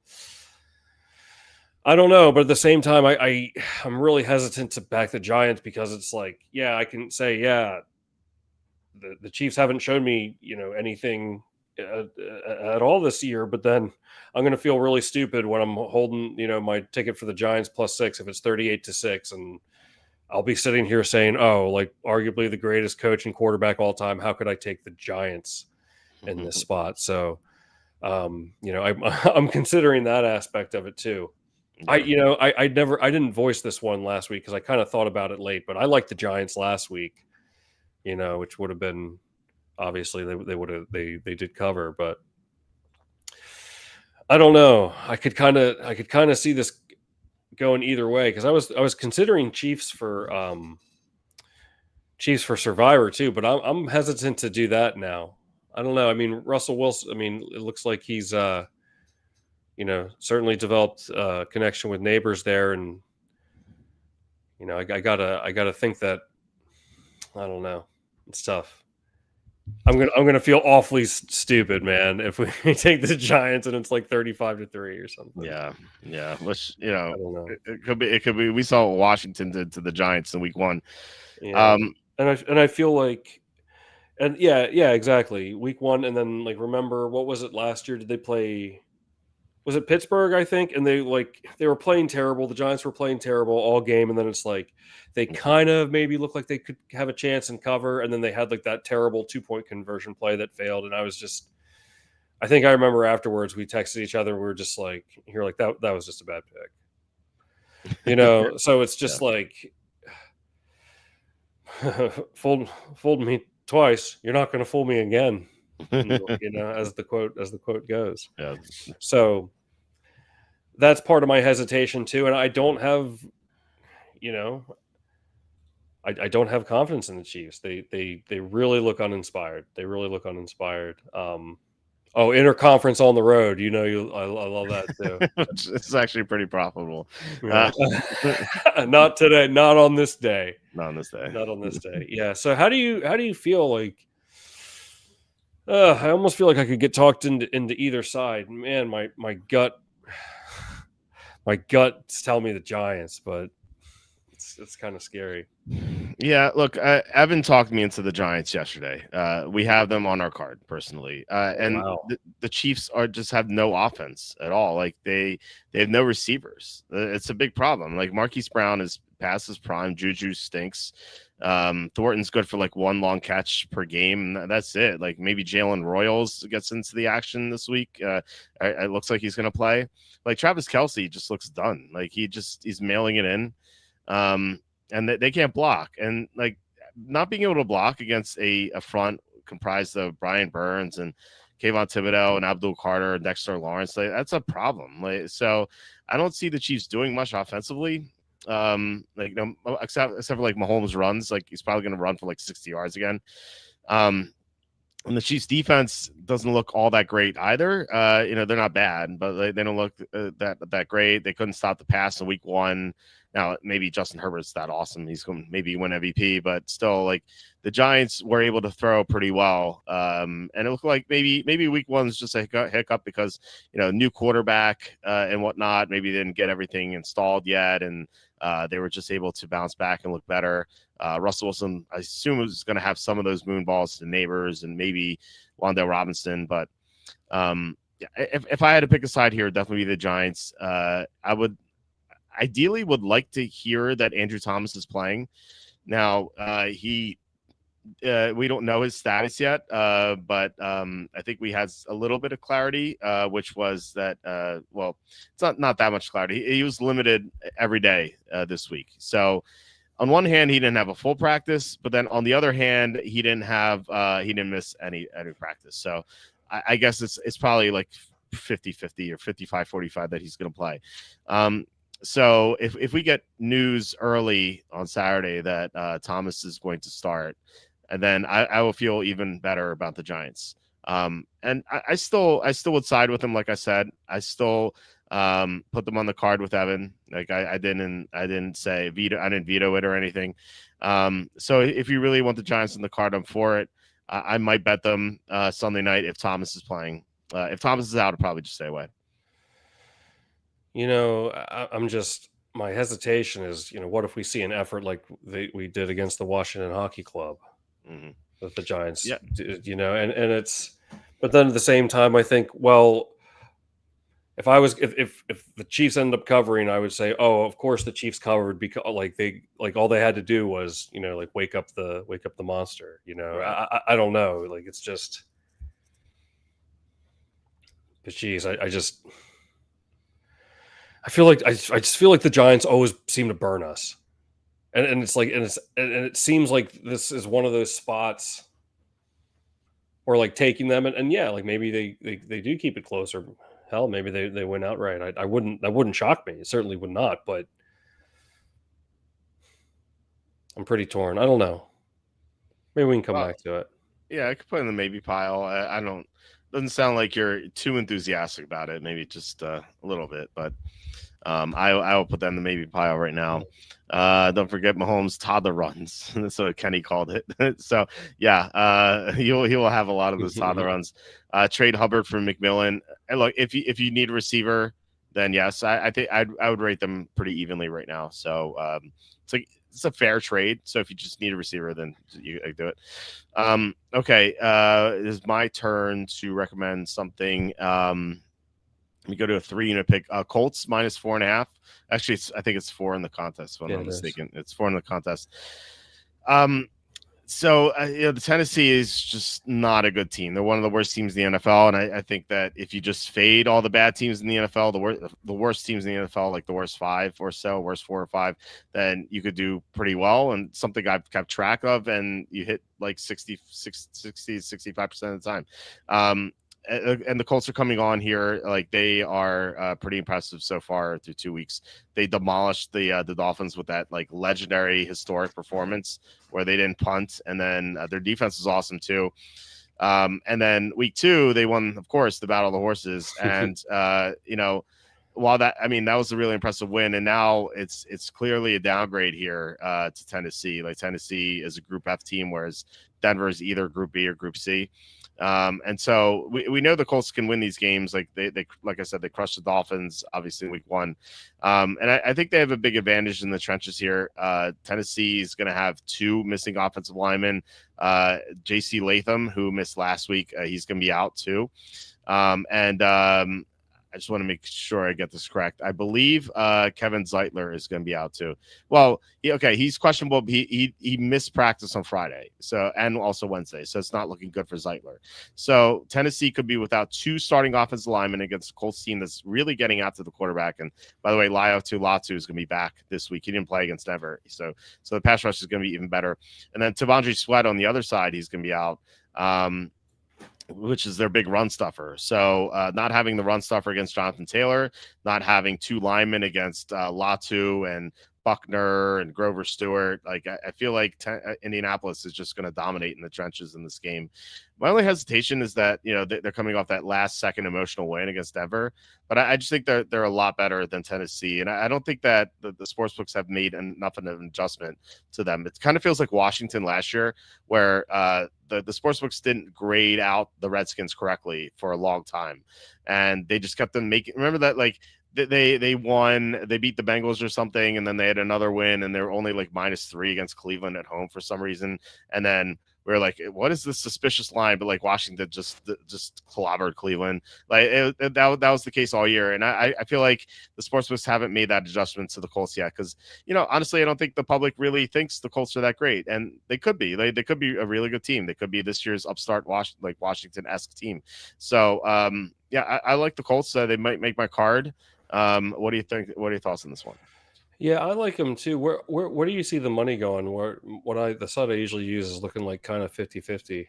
I don't know, but at the same time, I'm really hesitant to back the Giants because it's I can say the Chiefs haven't shown me anything at all this year, but then I'm going to feel really stupid when I'm holding, my ticket for the Giants +6 if it's 38-6, and I'll be sitting here saying, arguably the greatest coach and quarterback all time. How could I take the Giants in this spot? So, I'm considering that aspect of it too. Yeah. I didn't voice this one last week because I kind of thought about it late, but I liked the Giants last week, which would have been. Obviously, they did cover, but I don't know. I could kind of see this going either way because I was considering Chiefs for Survivor too, but I'm hesitant to do that now. I don't know. I mean, Russell Wilson. I mean, it looks like he's certainly developed a connection with neighbors there, and I gotta think that I don't know. It's tough. I'm gonna feel awfully stupid, man, if we take the Giants and it's 35-3 or something. Yeah. Which I don't know. It could be. We saw what Washington did to the Giants in week 1. Yeah. And I feel exactly. Week 1, and then remember what was it last year? Did they play? Was it Pittsburgh? I think, and they were playing terrible. The Giants were playing terrible all game, and then it's they kind of maybe looked like they could have a chance and cover, and then they had that terrible 2-point conversion play that failed. And I think I remember afterwards we texted each other. We were just you're that was just a bad pick, So it's just fooled me twice. You're not going to fool me again. As the quote goes. Yeah. So that's part of my hesitation too, and I don't have, I don't have confidence in the Chiefs. They really look uninspired. Interconference on the road. I love that too. It's actually pretty profitable. Yeah. Not today. Not on this day. Not on this day. Yeah. So how do you feel I almost feel like I could get talked into either side. Man, my gut's telling me the Giants, but it's kind of scary. Yeah, look, Evan talked me into the Giants yesterday. We have them on our card personally, and Wow. the Chiefs are just have no offense at all. Like they have no receivers. It's a big problem. Like Marquise Brown is past his prime. Juju stinks. Thornton's good for like one long catch per game. And that's it. Like maybe Jalen Royals gets into the action this week. It looks like he's going to play. Like Travis Kelce just looks done. Like he's mailing it in. And they can't block. And like not being able to block against a front comprised of Brian Burns and Kayvon Thibodeau and Abdul Carter and Dexter Lawrence, like, that's a problem. Like, so I don't see the Chiefs doing much offensively. Like except for like Mahomes runs, like he's probably going to run for like 60 yards again. And the Chiefs defense doesn't look all that great either. They're not bad, but they don't look that great. They couldn't stop the pass in week 1. Now, maybe Justin Herbert's that awesome. He's going to maybe win MVP, but still, like the Giants were able to throw pretty well. And it looked like maybe week 1's just a hiccup because, new quarterback and whatnot. Maybe they didn't get everything installed yet. And they were just able to bounce back and look better. Russell Wilson, I assume, was going to have some of those moon balls to Neighbors and maybe Wan'Dale Robinson. But if I had to pick a side here, it'd definitely be the Giants. I would would like to hear that Andrew Thomas is playing. Now, we don't know his status yet, but I think we had a little bit of clarity, which was that, it's not that much clarity. He was limited every day this week. So on one hand, he didn't have a full practice, but then on the other hand, he didn't miss any practice. So I guess it's probably like 50-50 or 55-45 that he's going to play. So if we get news early on Saturday that Thomas is going to start, and then I will feel even better about the Giants. And I still would side with him. Like I said, I still put them on the card with Evan. Like I didn't say veto. I didn't veto it or anything. So if you really want the Giants on the card, I'm for it. I might bet them Sunday night if Thomas is playing. If Thomas is out, I'll probably just stay away. I'm just, my hesitation is, what if we see an effort like we did against the Washington Hockey Club with the Giants, Yeah. And it's, but then at the same time, I think, well, if the Chiefs end up covering, I would say, oh, of course the Chiefs covered because all they had to do was, wake up the monster, Right. I don't know. Like, it's just, but geez, I feel like I just feel like the Giants always seem to burn us, and it's like and it seems like this is one of those spots where like taking them and yeah, like maybe they do keep it closer. Hell, maybe they win outright. That wouldn't shock me. It certainly would not. But I'm pretty torn. I don't know. Maybe we can come back to it. Yeah, I could put in the maybe pile. I don't. Doesn't sound like you're too enthusiastic about it. Maybe just a little bit, but. I will put that in the maybe pile right now. Don't forget Mahomes toddler runs. That's what Kenny called it. So yeah, he will have a lot of those toddler runs. Trade Hubbard for McMillan. And look, if you need a receiver, then yes, I think I would rate them pretty evenly right now. So it's a fair trade. So if you just need a receiver, then you do it. Okay, it is my turn to recommend something. We go to a 3-unit pick. Colts -4.5. Actually, I think it's 4 in the contest. If I'm not mistaken, it's 4 in the contest. So the Tennessee is just not a good team. They're one of the worst teams in the NFL, and I think that if you just fade all the bad teams in the NFL, the worst teams in the NFL, like the worst 5 or so, worst 4 or 5, then you could do pretty well. And something I've kept track of, and you hit like 65% of the time. And the Colts are coming on here. Like they are pretty impressive so far through 2 weeks. They demolished the Dolphins with that like legendary historic performance where they didn't punt. And then their defense was awesome too. And then week 2, they won, of course, the Battle of the Horses. And, while that was a really impressive win. And now it's clearly a downgrade here to Tennessee. Like Tennessee is a Group F team, whereas Denver is either Group B or Group C. And so we know the Colts can win these games. Like they like I said, they crushed the Dolphins obviously in week 1. And I think they have a big advantage in the trenches here. Tennessee is going to have 2 missing offensive linemen. JC Latham, who missed last week, he's going to be out too. I just want to make sure I get this correct. I believe Kevin Zeitler is going to be out too. Well, he's questionable. He missed practice on Friday, and also Wednesday, so it's not looking good for Zeitler. So Tennessee could be without 2 starting offensive linemen against a Colts team that's really getting after the quarterback. And by the way, Latu is going to be back this week. He didn't play against Denver, so the pass rush is going to be even better. And then Tavondre Sweat on the other side, he's going to be out. Which is their big run stuffer. So not having the run stuffer against Jonathan Taylor, not having 2 linemen against Latu and Buckner and Grover Stewart. Like I feel like Indianapolis is just going to dominate in the trenches in this game. My only hesitation is that, they're coming off that last second emotional win against Denver, but I just think they're a lot better than Tennessee. And I don't think that the sportsbooks have made enough of an adjustment to them. It kind of feels like Washington last year, where the sportsbooks didn't grade out the Redskins correctly for a long time. And they just kept them making, remember that, like, they won, they beat the Bengals or something, and then they had another win, and they were only like -3 against Cleveland at home for some reason. And then we were like, what is this suspicious line? But like Washington just clobbered Cleveland. Like that was the case all year. And I feel like the sportsbooks haven't made that adjustment to the Colts yet. Because, honestly, I don't think the public really thinks the Colts are that great. And they could be. They could be a really good team. They could be this year's upstart Washington-esque team. So, I like the Colts. They might make my card. What do you think? What are your thoughts on this one? Yeah, I like them too. Where do you see the money going? The side I usually use is looking like kind of 50-50.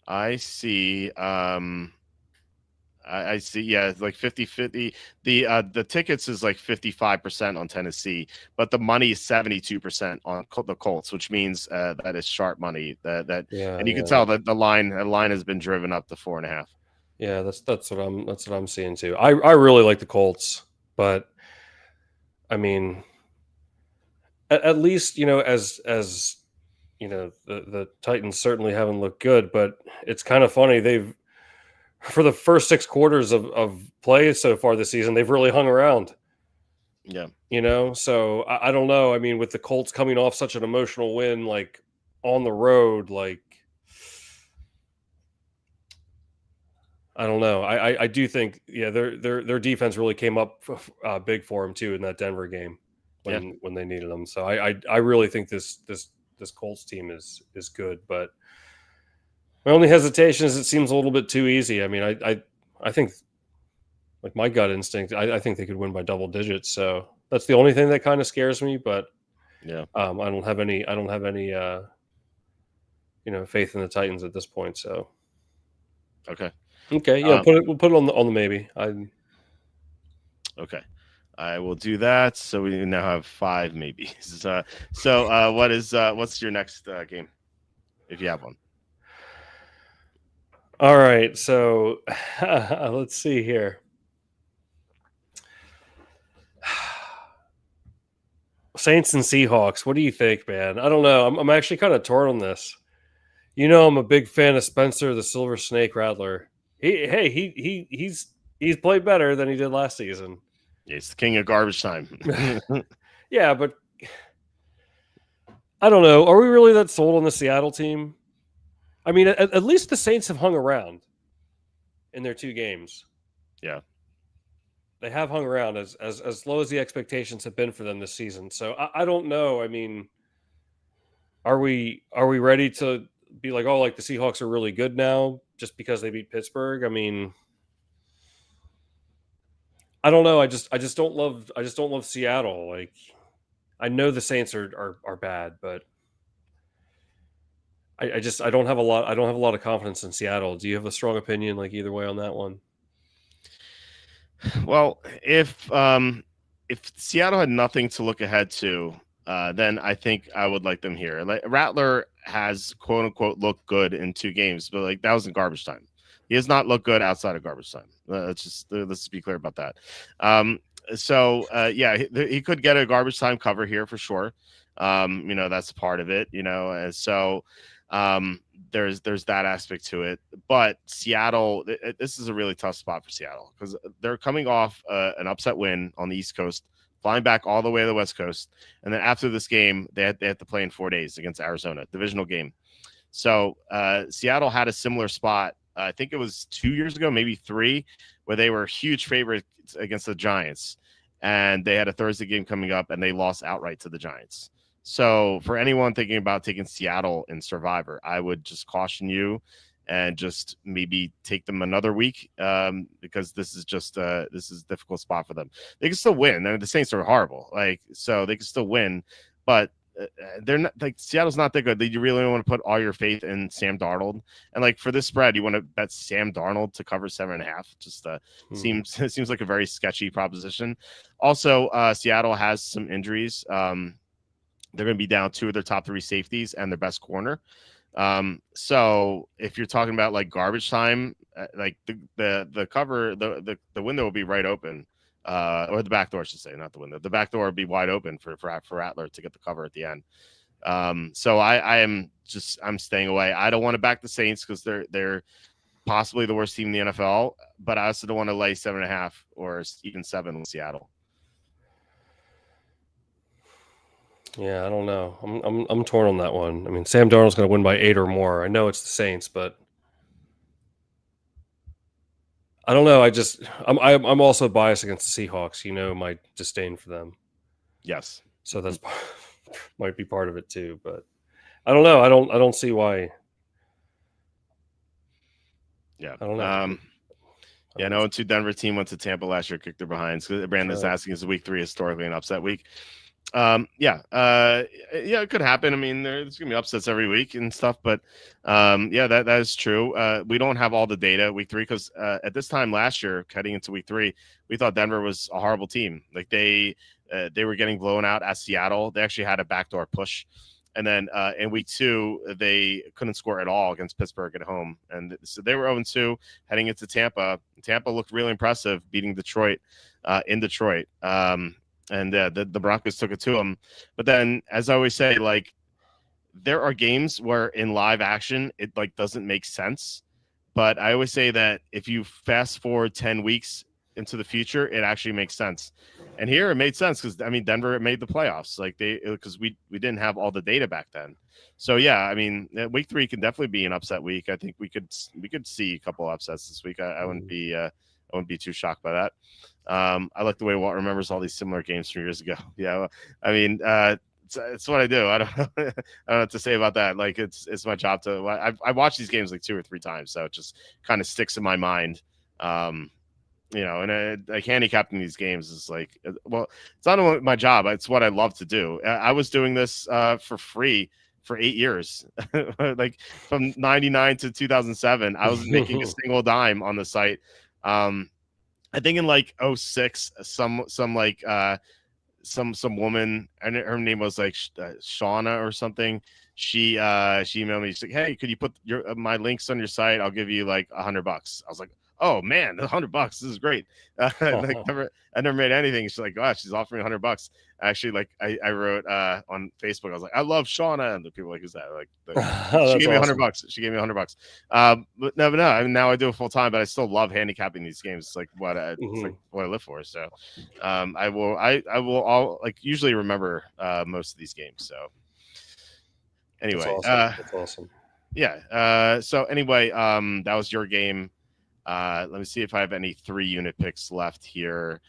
I see. I see. Yeah, it's like 50-50. The tickets is like 55% on Tennessee, but the money is 72% on the Colts, which means that is sharp money. And you can tell that the line has been driven up to 4.5. Yeah, that's what I'm seeing too. I really like the Colts, but I mean, at least, as the Titans certainly haven't looked good, but it's kind of funny. For the first 6 quarters of play so far this season, they've really hung around. Yeah. So I don't know. I mean, with the Colts coming off such an emotional win, like on the road, like, I don't know. I do think, their defense really came up big for them too in that Denver game when they needed them. So I really think this Colts team is good, but my only hesitation is it seems a little bit too easy. I mean, I think, like, my gut instinct, I think they could win by double digits. So that's the only thing that kind of scares me. But I don't have any faith in the Titans at this point. So okay. Yeah, we'll put it on the maybe. Okay, I will do that. So we now have 5 maybes. What's your next game, if you have one? All right, so let's see here. Saints and Seahawks. What do you think, man? I don't know. I'm actually kind of torn on this. I'm a big fan of Spencer the Silver Snake Rattler. He's played better than he did last season. He's the king of garbage time. Yeah, but I don't know. Are we really that sold on the Seattle team? I mean, at least the Saints have hung around in their 2 games. Yeah, they have hung around as low as the expectations have been for them this season. So I don't know. I mean, are we ready to be like, oh, like the Seahawks are really good now just because they beat Pittsburgh? I mean, I don't know. I just don't love Seattle. Like, I know the Saints are bad, but I don't have a lot of confidence in Seattle. Do you have a strong opinion, like, either way on that one? Well, if Seattle had nothing to look ahead to, then I think I would like them here. Like, Rattler has quote unquote looked good in 2 games, but like that was in garbage time. He has not looked good outside of garbage time. Let's be clear about that. He could get a garbage time cover here for sure. That's part of it. And so there's that aspect to it. But Seattle, this is a really tough spot for Seattle because they're coming off an upset win on the East Coast, flying back all the way to the West Coast, and then after this game, they have to play in 4 days against Arizona, divisional game. So Seattle had a similar spot. I think it was 2 years ago, maybe 3, where they were huge favorites against the Giants, and they had a Thursday game coming up, and they lost outright to the Giants. So for anyone thinking about taking Seattle in Survivor, I would just caution you and just maybe take them another week because this is just a difficult spot for them. They can still win. I mean, the Saints are horrible, so they can still win, but they're not like Seattle's not that good. You really want to put all your faith in Sam Darnold, and for this spread, you want to bet Sam Darnold to cover 7.5. Just seems like a very sketchy proposition. Also, Seattle has some injuries. They're going to be down 2 of their top 3 safeties and their best corner. So if you're talking about garbage time, the cover, the window will be right open, or the back door, I should say, not the window. The back door will be wide open for Rattler to get the cover at the end. So I'm staying away. I don't want to back the Saints because they're possibly the worst team in the NFL, but I also don't want to lay 7.5 or even 7 with Seattle. Yeah, I don't know. I'm torn on that one. I mean, Sam Darnold's going to win by 8 or more. I know it's the Saints, but I don't know. I'm also biased against the Seahawks. My disdain for them. Yes. So that's might be part of it too. But I don't know. I don't see why. Yeah. I don't know. Yeah, no 2 Denver team went to Tampa last year, kicked their behinds. Brandon's asking, is week 3 historically an upset week? It could happen. I mean, there's gonna be upsets every week and stuff, but that is true. We don't have all the data week 3 because at this time last year, heading into week 3, we thought Denver was a horrible team. They were getting blown out at Seattle. They actually had a backdoor push, and then in week 2 they couldn't score at all against Pittsburgh at home, and so they were 0-2 heading into Tampa. Tampa looked really impressive, beating Detroit in Detroit. And the Broncos took it to them. But then, as I always say, there are games where in live action, it doesn't make sense. But I always say that if you fast forward 10 weeks into the future, it actually makes sense. And here it made sense because, Denver made the playoffs. Because we didn't have all the data back then. So, yeah, week 3 can definitely be an upset week. I think we could see a couple upsets this week. I wouldn't be too shocked by that. I like the way Walt remembers all these similar games from years ago. Yeah, it's what I do. I don't know what to say about that. It's my job to. I watch these games 2 or 3 times, so it just kind of sticks in my mind. And handicapping these games is it's not my job. It's what I love to do. I was doing this for free for 8 years, from 99 to 2007. I wasn't making a single dime on the site. I think in 06, some woman, and her name was Shauna or something. She emailed me. She's like, "Hey, could you put my links on your site? I'll give you $100." I was like, "Oh man, $100! This is great." I never made anything. She's like, "Gosh, she's offering $100." Actually, I wrote on Facebook. I was like, "I love Shauna," and the people who's that? She gave me $100. She gave me $100. But no. Now I do it full time, but I still love handicapping these games. It's what I live for. So, I will usually remember most of these games. So, anyway, that's awesome. Yeah. So anyway, that was your game. Let me see if I have any 3-unit picks left here.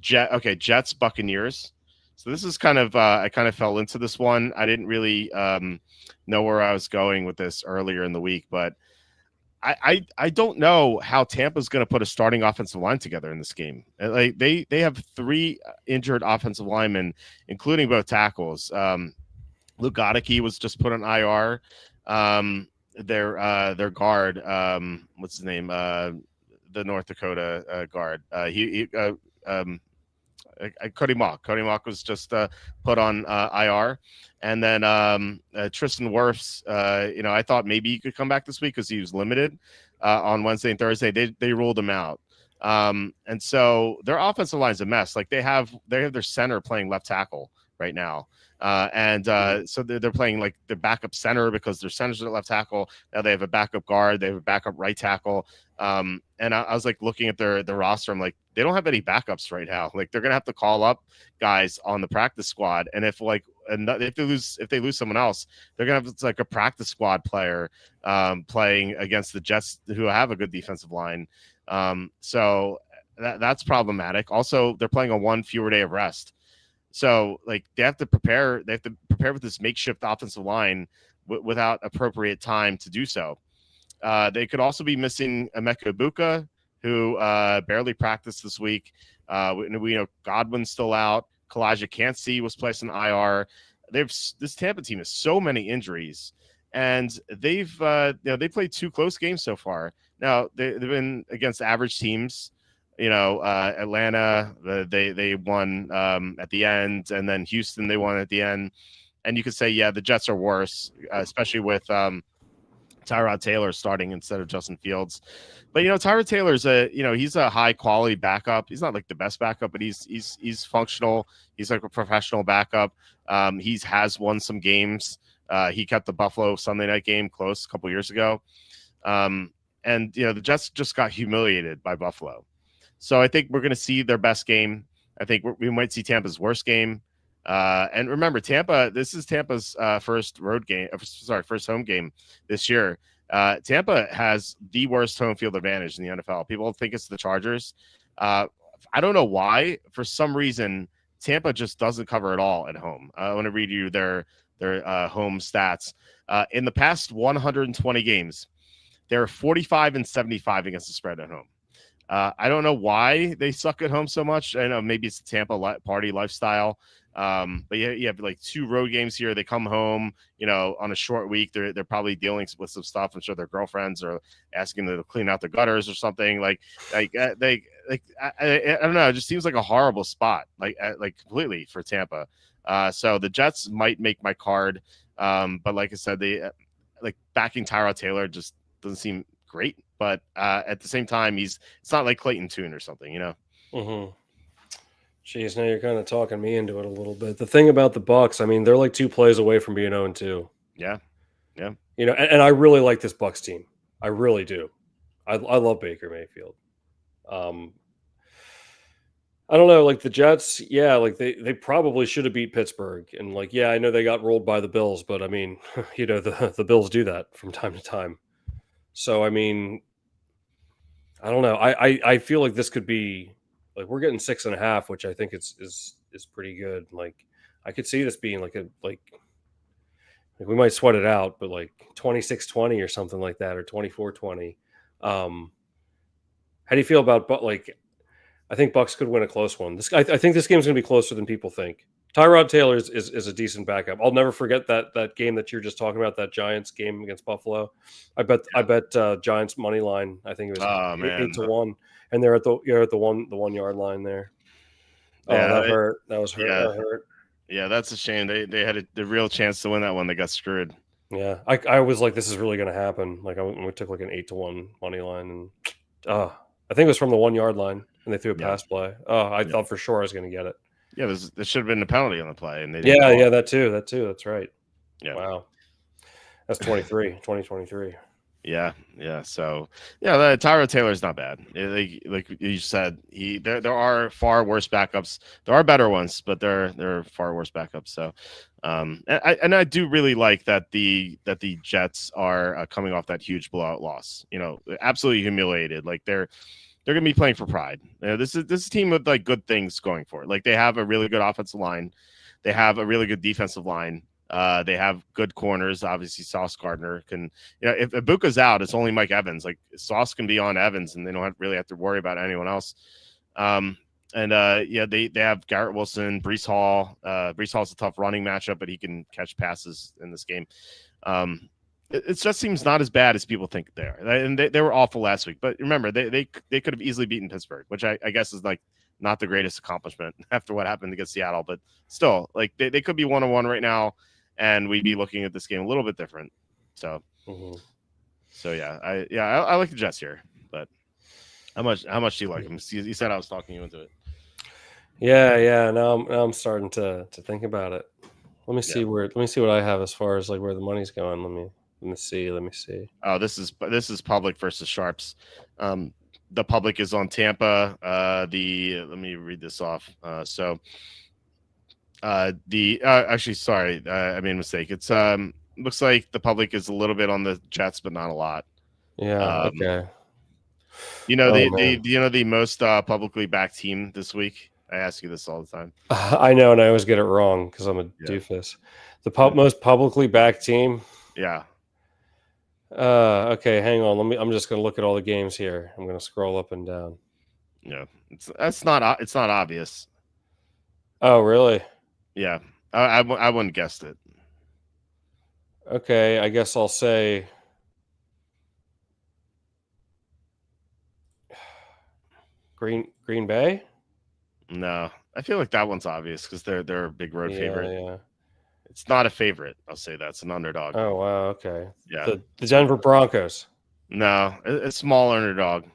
Jets, Buccaneers. So this is kind of I kind of fell into this one. I didn't really know where I was going with this earlier in the week, but I don't know how Tampa's going to put a starting offensive line together in this game. They have 3 injured offensive linemen, including both tackles. Luke Goedeke was just put on IR. Their guard, what's his name? The North Dakota guard. Cody Mock. Cody Mock was just put on IR, and then Tristan Wirfs. I thought maybe he could come back this week because he was limited on Wednesday and Thursday. They ruled him out, and so their offensive line is a mess. They have their center playing left tackle right now. So they're playing like the backup center because their center's at left tackle. Now they have a backup guard. They have a backup right tackle. And I was like looking at their roster. I'm like, they don't have any backups right now. Like they're gonna have to call up guys on the practice squad. And if they lose someone else, they're gonna have like a practice squad player playing against the Jets who have a good defensive line. So that's problematic. Also, they're playing on one fewer day of rest. So like they have to prepare with this makeshift offensive line without appropriate time to do so. They could also be missing Emeka Ibuka, who barely practiced this week. We know Godwin's still out. Kalijah Kancey was placed in IR. This Tampa team has so many injuries, and they've they played 2 close games so far. Now they've been against average teams. Atlanta, they won at the end, and then Houston, they won at the end. And you could say, yeah, the Jets are worse, especially with Tyrod Taylor starting instead of Justin Fields. But Tyrod Taylor's he's a high quality backup. He's not like the best backup, but he's functional. He's like a professional backup. He has won some games. He kept the Buffalo Sunday night game close a couple years ago. And the Jets just got humiliated by Buffalo. So I think we're going to see their best game. I think we might see Tampa's worst game. And remember, this is Tampa's first home game this year. Tampa has the worst home field advantage in the NFL. People think it's the Chargers. I don't know why. For some reason, Tampa just doesn't cover at all at home. I want to read you their home stats. In the past 120 games, they're 45-75 against the spread at home. I don't know why they suck at home so much. I know maybe it's the Tampa party lifestyle. But you have like 2 road games here. They come home, on a short week. They're probably dealing with some stuff. I'm sure their girlfriends are asking them to clean out the gutters or something. I don't know. It just seems like a horrible spot, like completely for Tampa. So the Jets might make my card. But like I said, they backing Tyrod Taylor just doesn't seem great. But at the same time, it's not like Clayton Tune or something, Mm-hmm. Jeez, now you're kind of talking me into it a little bit. The thing about the Bucs, I mean, they're like 2 plays away from being 0-2. Yeah. And I really like this Bucs team. I really do. I love Baker Mayfield. I don't know, like the Jets, yeah, like they probably should have beat Pittsburgh. And I know they got rolled by the Bills, but I mean, the Bills do that from time to time. So I mean, I don't know. I feel like this could be we're getting 6.5, which I think is pretty good. I could see this being we might sweat it out, but 26-20 or something like that, or 24-20. How do you feel about I think Bucs could win a close one. I think this game's going to be closer than people think. Tyrod Taylor is a decent backup. I'll never forget that game that you're just talking about, that Giants game against Buffalo. I bet Giants money line. I think it was 8-1, and they're at the 1 yard line there. Yeah, that hurt. That was hurt. Yeah. That hurt. Yeah, that's a shame. They had the real chance to win that one. They got screwed. Yeah, I was like, this is really going to happen. We took an 8-1 money line, and I think it was from the 1 yard line, and they threw a pass play. I thought for sure I was going to get it. Yeah, there should have been a penalty on the play, and they didn't that too. That's right. Yeah, wow, that's 2023. Yeah. So Tyrod Taylor's not bad. Like you said, there are far worse backups. There are better ones, but there are far worse backups. So, and I do really like that the Jets are coming off that huge blowout loss. Absolutely humiliated. They're going to be playing for pride. This is a team with good things going for it. They have a really good offensive line. They have a really good defensive line. They have good corners. Obviously, Sauce Gardner can. If Ibuka's out, it's only Mike Evans. Sauce can be on Evans, and they don't really have to worry about anyone else. They have Garrett Wilson, Breece Hall. Breece Hall's a tough running matchup, but he can catch passes in this game. It just seems not as bad as people think they are. And they were awful last week. But remember, they could have easily beaten Pittsburgh, which I guess is not the greatest accomplishment after what happened against Seattle. But still, they could be 1-1 right now, and we'd be looking at this game a little bit different. So, I like the Jets here. But how much do you like them? You said I was talking you into it. Yeah. Now I'm starting to think about it. Let me Yeah. see what I have as far as like where the money's going. Let me see. Oh, this is public versus sharps. The public is on Tampa. Let me read this off. The actually, sorry, I made a mistake. It's looks like the public is a little bit on the Jets, but not a lot. Yeah. Um, Okay. you know Oh the man. the most publicly backed team this week. I ask you this all the time. I know, and I always get it wrong because I'm a Yeah, doofus. The yeah, most publicly backed team. yeah. Okay, hang on. I'm just gonna look at all the games here. I'm gonna scroll up and down. Yeah. It's not obvious. Oh, really? Yeah, I wouldn't guessed it. Okay, I guess I'll say Green Bay. No, I feel like that one's obvious because they're a big road favorite. Yeah. It's not a favorite. I'll say that's an underdog. Oh wow. Okay. Yeah, The Denver Broncos. no, a small underdog,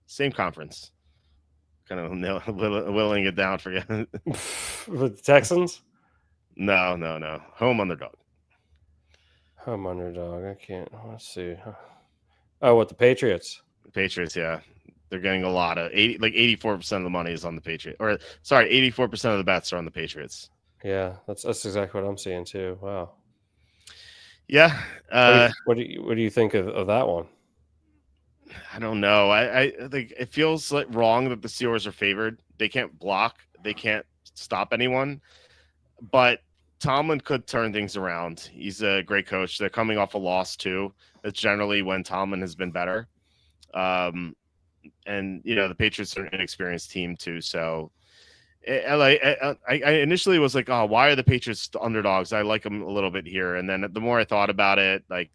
same conference. Kind of willing it down for you. With the Texans. No, home underdog. Home underdog. I can't. Let's see. Oh, what the Patriots? Patriots, yeah, they're getting a lot of 84% of the money is on the Patriots, or sorry, 84% of the bets are on the Patriots. Yeah, that's exactly what I'm seeing too. Wow. Yeah, What do you think of that one? I don't know. I think it feels like wrong that the Steelers are favored. They can't block. They can't stop anyone. But Tomlin could turn things around. He's a great coach. They're coming off a loss too. That's generally when Tomlin has been better. And the Patriots are an inexperienced team too. So I initially was like, oh, why are the Patriots the underdogs? I like them a little bit here. And then the more I thought about it, like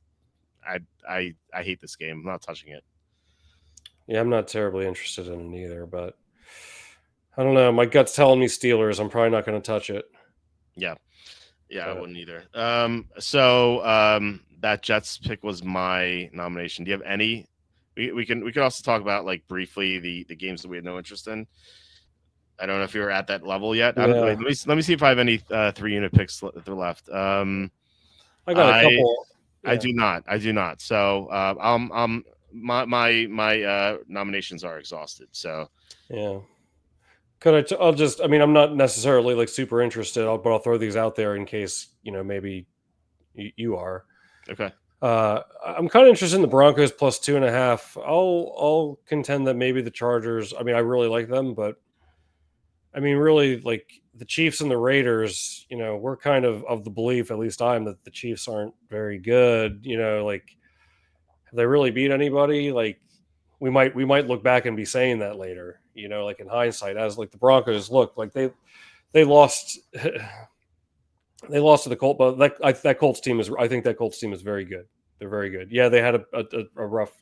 I hate this game. I'm not touching it. Yeah, I'm not terribly interested in it either, but I don't know. My gut's telling me Steelers. I'm probably not going to touch it. Yeah. Yeah, I But wouldn't either. So that Jets pick was my nomination. Do you have any? We can also talk about like briefly the games that we had no interest in. I don't know if you were at that level yet. I don't. yeah, Wait, let me see if I have any 3 unit picks left. I got a I couple. I Yeah, do not. I do not. So my nominations are exhausted. So yeah. I'll just. I mean, I'm not necessarily like super interested. But I'll throw these out there in case maybe you are. okay. I'm kind of interested in the Broncos plus 2.5. I'll contend that maybe the Chargers. I mean, I really like them, but I mean, really, like the Chiefs and the Raiders. We're kind of the belief, at least I'm, that the Chiefs aren't very good. Like have they really beat anybody? Like we might look back and be saying that later. Like in hindsight, as like the Broncos look like they lost. They lost to the Colts, but that Colts team is. I think that Colts team is very good. They're very good. Yeah, they had a rough.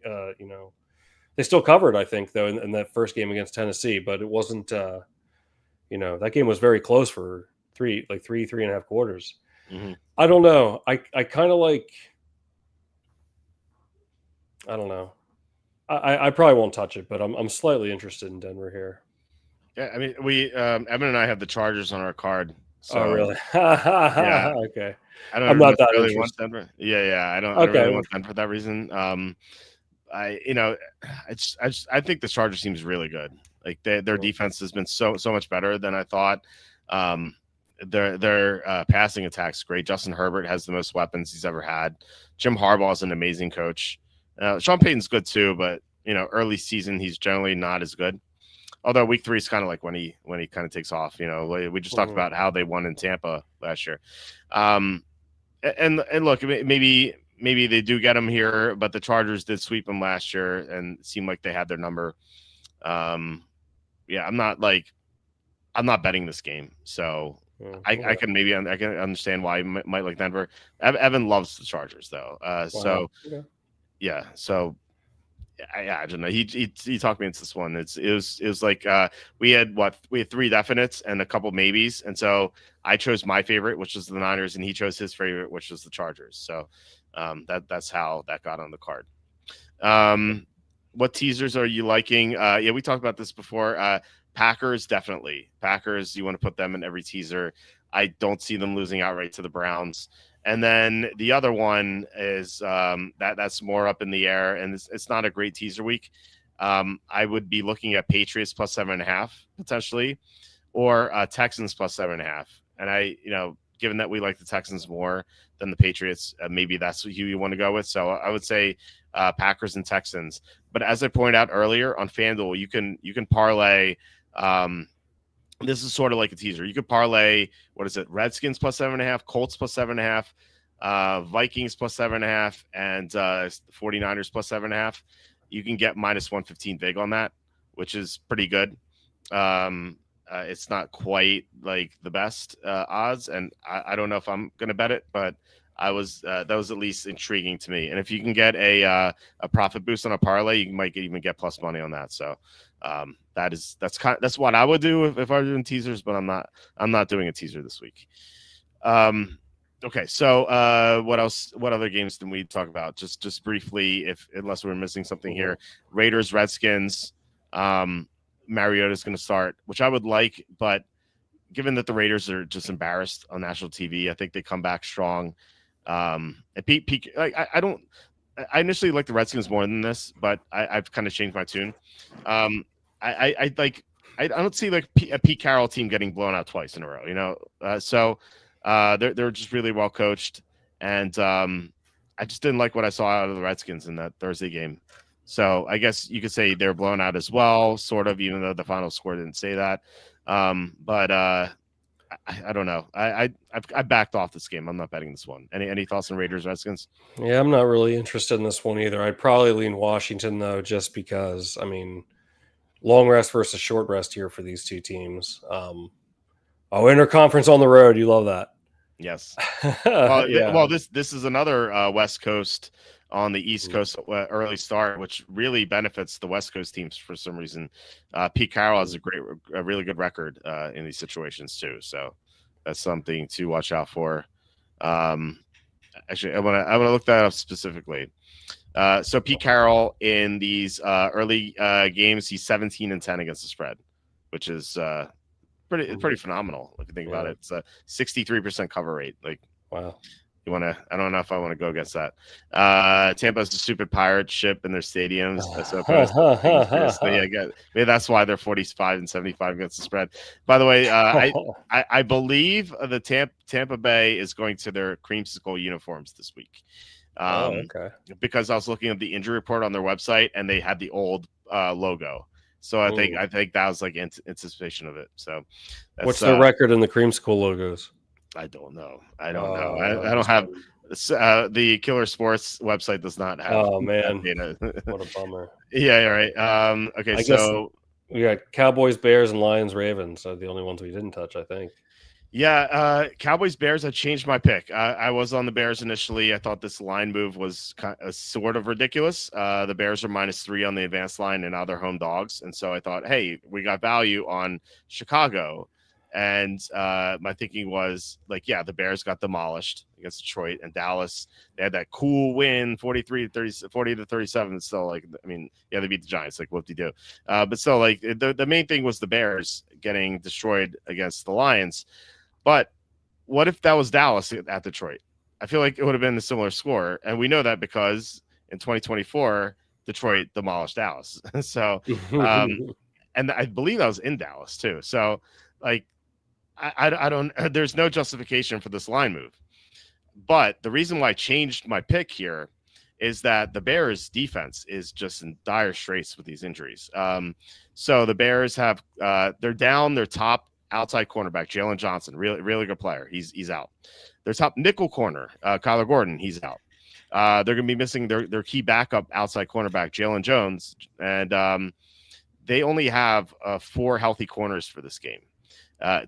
They still covered. I think though in that first game against Tennessee, but it wasn't. That game was very close for three and a half quarters. Mm-hmm. I don't know. I kind of like. I don't know. I probably won't touch it, but I'm slightly interested in Denver here. Yeah, I mean, we Evan and I have the Chargers on our card. Oh, So really? yeah, Okay. I I'm don't not that necessarily want interested. Denver. Yeah. I don't really Okay. want Denver for that reason. I think the Chargers team is really good. Like their defense has been so much better than I thought. Their passing attack's great. Justin Herbert has the most weapons he's ever had. Jim Harbaugh is an amazing coach. Sean Payton's good too, but early season he's generally not as good. Although week 3 is kind of like when he kind of takes off. We just talked about how they won in Tampa last year. And look, maybe they do get him here, but the Chargers did sweep them last year and it seemed like they had their number. Yeah, I'm not betting this game, so I can understand why you might like Denver. Evan loves the Chargers though, so yeah, so. I don't know. He talked me into this one. It was like we had 3 definites and a couple maybes, and so I chose my favorite, which was the Niners, and he chose his favorite, which was the Chargers. So that's how that got on the card. What teasers are you liking? Yeah, we talked about this before. Packers, definitely. Packers, you want to put them in every teaser. I don't see them losing outright to the Browns. And then the other one is that's more up in the air, and it's not a great teaser week. I would be looking at Patriots plus 7.5 potentially, or Texans plus 7.5. And given that we like the Texans more than the Patriots, maybe that's what you want to go with. So I would say Packers and Texans. But as I pointed out earlier on FanDuel, you can parlay. This is sort of like a teaser. You could parlay, what is it? Redskins plus 7.5, Colts plus 7.5, Vikings plus 7.5, and 49ers plus 7.5. You can get minus 115 vig on that, which is pretty good. It's not quite like the best odds, and I don't know if I'm going to bet it, but that was at least intriguing to me. And if you can get a profit boost on a parlay, you might even get plus money on that. So that's what I would do if I was doing teasers, but I'm not doing a teaser this week. Okay, so what else? What other games did we talk about? Just briefly, unless we're missing something here. Raiders, Redskins. Mariota's going to start, which I would like, but given that the Raiders are just embarrassed on national TV, I think they come back strong. And Pete, I initially liked the Redskins more than this, but I've kind of changed my tune. I don't see like a Pete Carroll team getting blown out twice in a row, so they're just really well coached, and I just didn't like what I saw out of the Redskins in that Thursday game. So I guess you could say they're blown out as well, sort of, even though the final score didn't say that. But I don't know. I backed off this game. I'm not betting this one. Any thoughts on Raiders, Redskins? Yeah, I'm not really interested in this one either. I'd probably lean Washington though, just because long rest versus short rest here for these two teams. Interconference on the road. You love that. Yes. Yeah. Well, this is another West Coast on the East Coast early start, which really benefits the West Coast teams for some reason. Pete Carroll has a really good record in these situations too, so that's something to watch out for. Actually, I want to look that up specifically. So Pete Carroll in these early games, he's 17-10 against the spread, which is pretty phenomenal if you think about it. It's a 63% cover rate. Like, wow. I don't know if I want to go against that. Tampa's a stupid pirate ship in their stadiums. So maybe that's why they're 45 and 75 against the spread. By the way, I believe the Tampa Bay is going to their creamsicle uniforms this week. Okay. Because I was looking at the injury report on their website and they had the old logo. So I think that was like anticipation of it. So what's the record in the creamsicle logos? I don't know. I don't have the Killer Sports website does not have. Oh man, data. What a bummer. Yeah, right. Okay, so we got Cowboys, Bears, and Lions, Ravens are the only ones we didn't touch, I think. Yeah, Cowboys, Bears. I changed my pick. I was on the Bears initially. I thought this line move was sort of ridiculous. The Bears are -3 on the advanced line, and now they're home dogs. And so I thought, hey, we got value on Chicago. And my thinking was like, yeah, the Bears got demolished against Detroit, and Dallas, they had that cool win, 40-37. Still, like, they beat the Giants, like, whoop-de-doo. But still, like, the main thing was the Bears getting destroyed against the Lions. But what if that was Dallas at Detroit? I feel like it would have been a similar score, and we know that because in 2024, Detroit demolished Dallas. So, and I believe that was in Dallas too. So, like, I don't. There's no justification for this line move. But the reason why I changed my pick here is that the Bears defense is just in dire straits with these injuries. So the Bears have they're down their top outside cornerback, Jalen Johnson, really good player. He's out. Their top nickel corner, Kyler Gordon, he's out. They're going to be missing their key backup outside cornerback, Jalen Jones, and they only have 4 healthy corners for this game.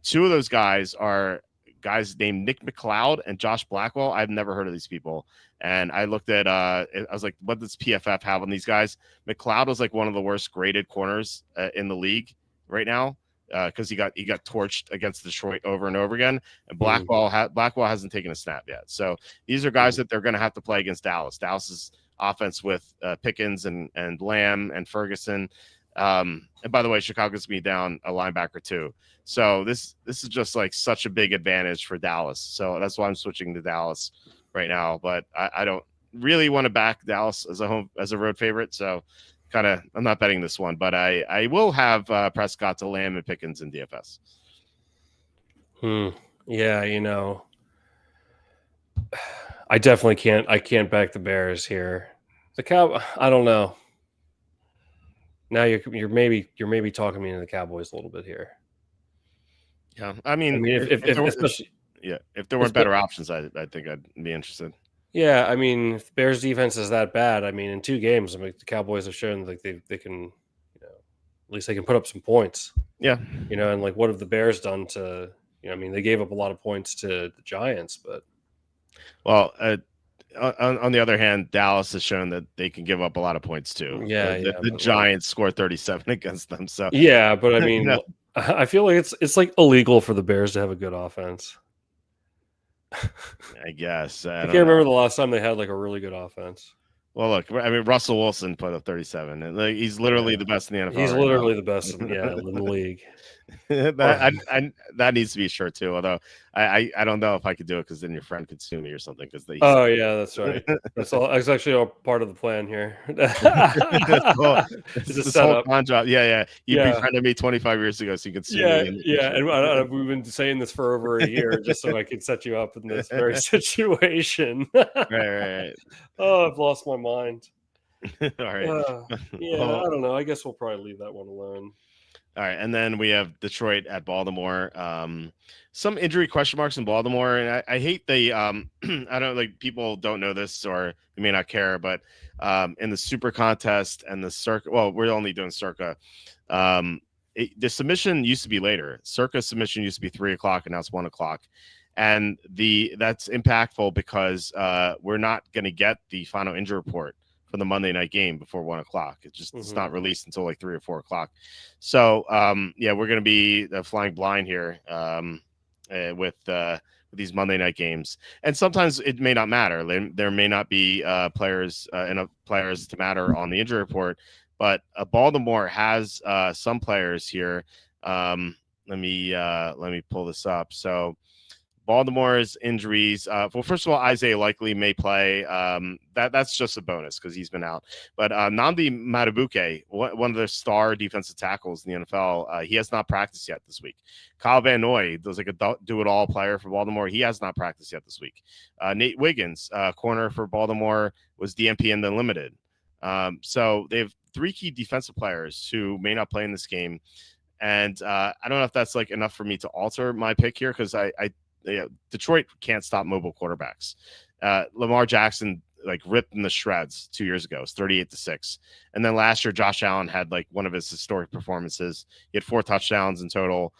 2 of those guys are guys named Nick McLeod and Josh Blackwell. I've never heard of these people. And I looked at, I was like, what does PFF have on these guys? McLeod was like one of the worst graded corners in the league right now because he got torched against Detroit over and over again. And Blackwell hasn't taken a snap yet. So these are guys that they're going to have to play against Dallas. Dallas's offense with Pickens and Lamb and Ferguson. And by the way, Chicago's gonna be down a linebacker too. So this is just like such a big advantage for Dallas. So that's why I'm switching to Dallas right now. But I don't really want to back Dallas as a road favorite. So I'm not betting this one, but I will have Prescott to Lamb and Pickens in DFS. Yeah, I definitely can't. I can't back the Bears here. The Cow. I don't know. Now you're maybe talking me into the Cowboys a little bit here. Yeah, I mean if especially if there weren't better options, I think I'd be interested. Yeah, I mean, if the Bears defense is that bad, I mean, in 2 games, I mean, the Cowboys have shown like they can, at least they can put up some points. Yeah, and like what have the Bears done to, I mean, they gave up a lot of points to the Giants, but well, on the other hand, Dallas has shown that they can give up a lot of points too. The Giants scored 37 against them. So yeah, but I mean, I feel like it's like illegal for the Bears to have a good offense. I guess I can't remember the last time they had like a really good offense. Well, look, I mean, Russell Wilson put up 37, and like, he's literally the best in the NFL. He's literally the best in the league. that needs to be a shirt too. Although I don't know if I could do it because then your friend could sue me or something. Because oh yeah, that's right. That's actually all part of the plan here. It's a setup. Yeah. You befriended me 25 years ago, so you could sue me. And we've been saying this for over a year just so I could set you up in this very situation. Right. Oh, I've lost my mind. All right. I don't know. I guess we'll probably leave that one alone. All right, and then we have Detroit at Baltimore. Some injury question marks in Baltimore, and I hate the I don't like people don't know this or they may not care, but in the Super Contest and the Circa, well, we're only doing Circa. The submission used to be later. Circa submission used to be 3:00, and now it's 1:00, and that's impactful because we're not going to get the final injury report for the Monday night game before 1:00. It's not released until like 3 or 4 o'clock. So we're going to be flying blind here with these Monday night games, and sometimes it may not matter. There may not be players enough players to matter on the injury report, but Baltimore has some players here. Let me pull this up. So Baltimore's injuries. Well, first of all, Isaiah Likely may play. That's just a bonus because he's been out. But Nnamdi Madubuike, one of the star defensive tackles in the NFL, he has not practiced yet this week. Kyle Van Noy, there's like a do-it-all player for Baltimore. He has not practiced yet this week. Nate Wiggins, corner for Baltimore, was DNP and then limited. So they have 3 key defensive players who may not play in this game. And I don't know if that's like enough for me to alter my pick here because Detroit can't stop mobile quarterbacks. Lamar Jackson like ripped in the shreds 2 years ago. It's 38-6. And then last year, Josh Allen had like one of his historic performances. He had 4 touchdowns in total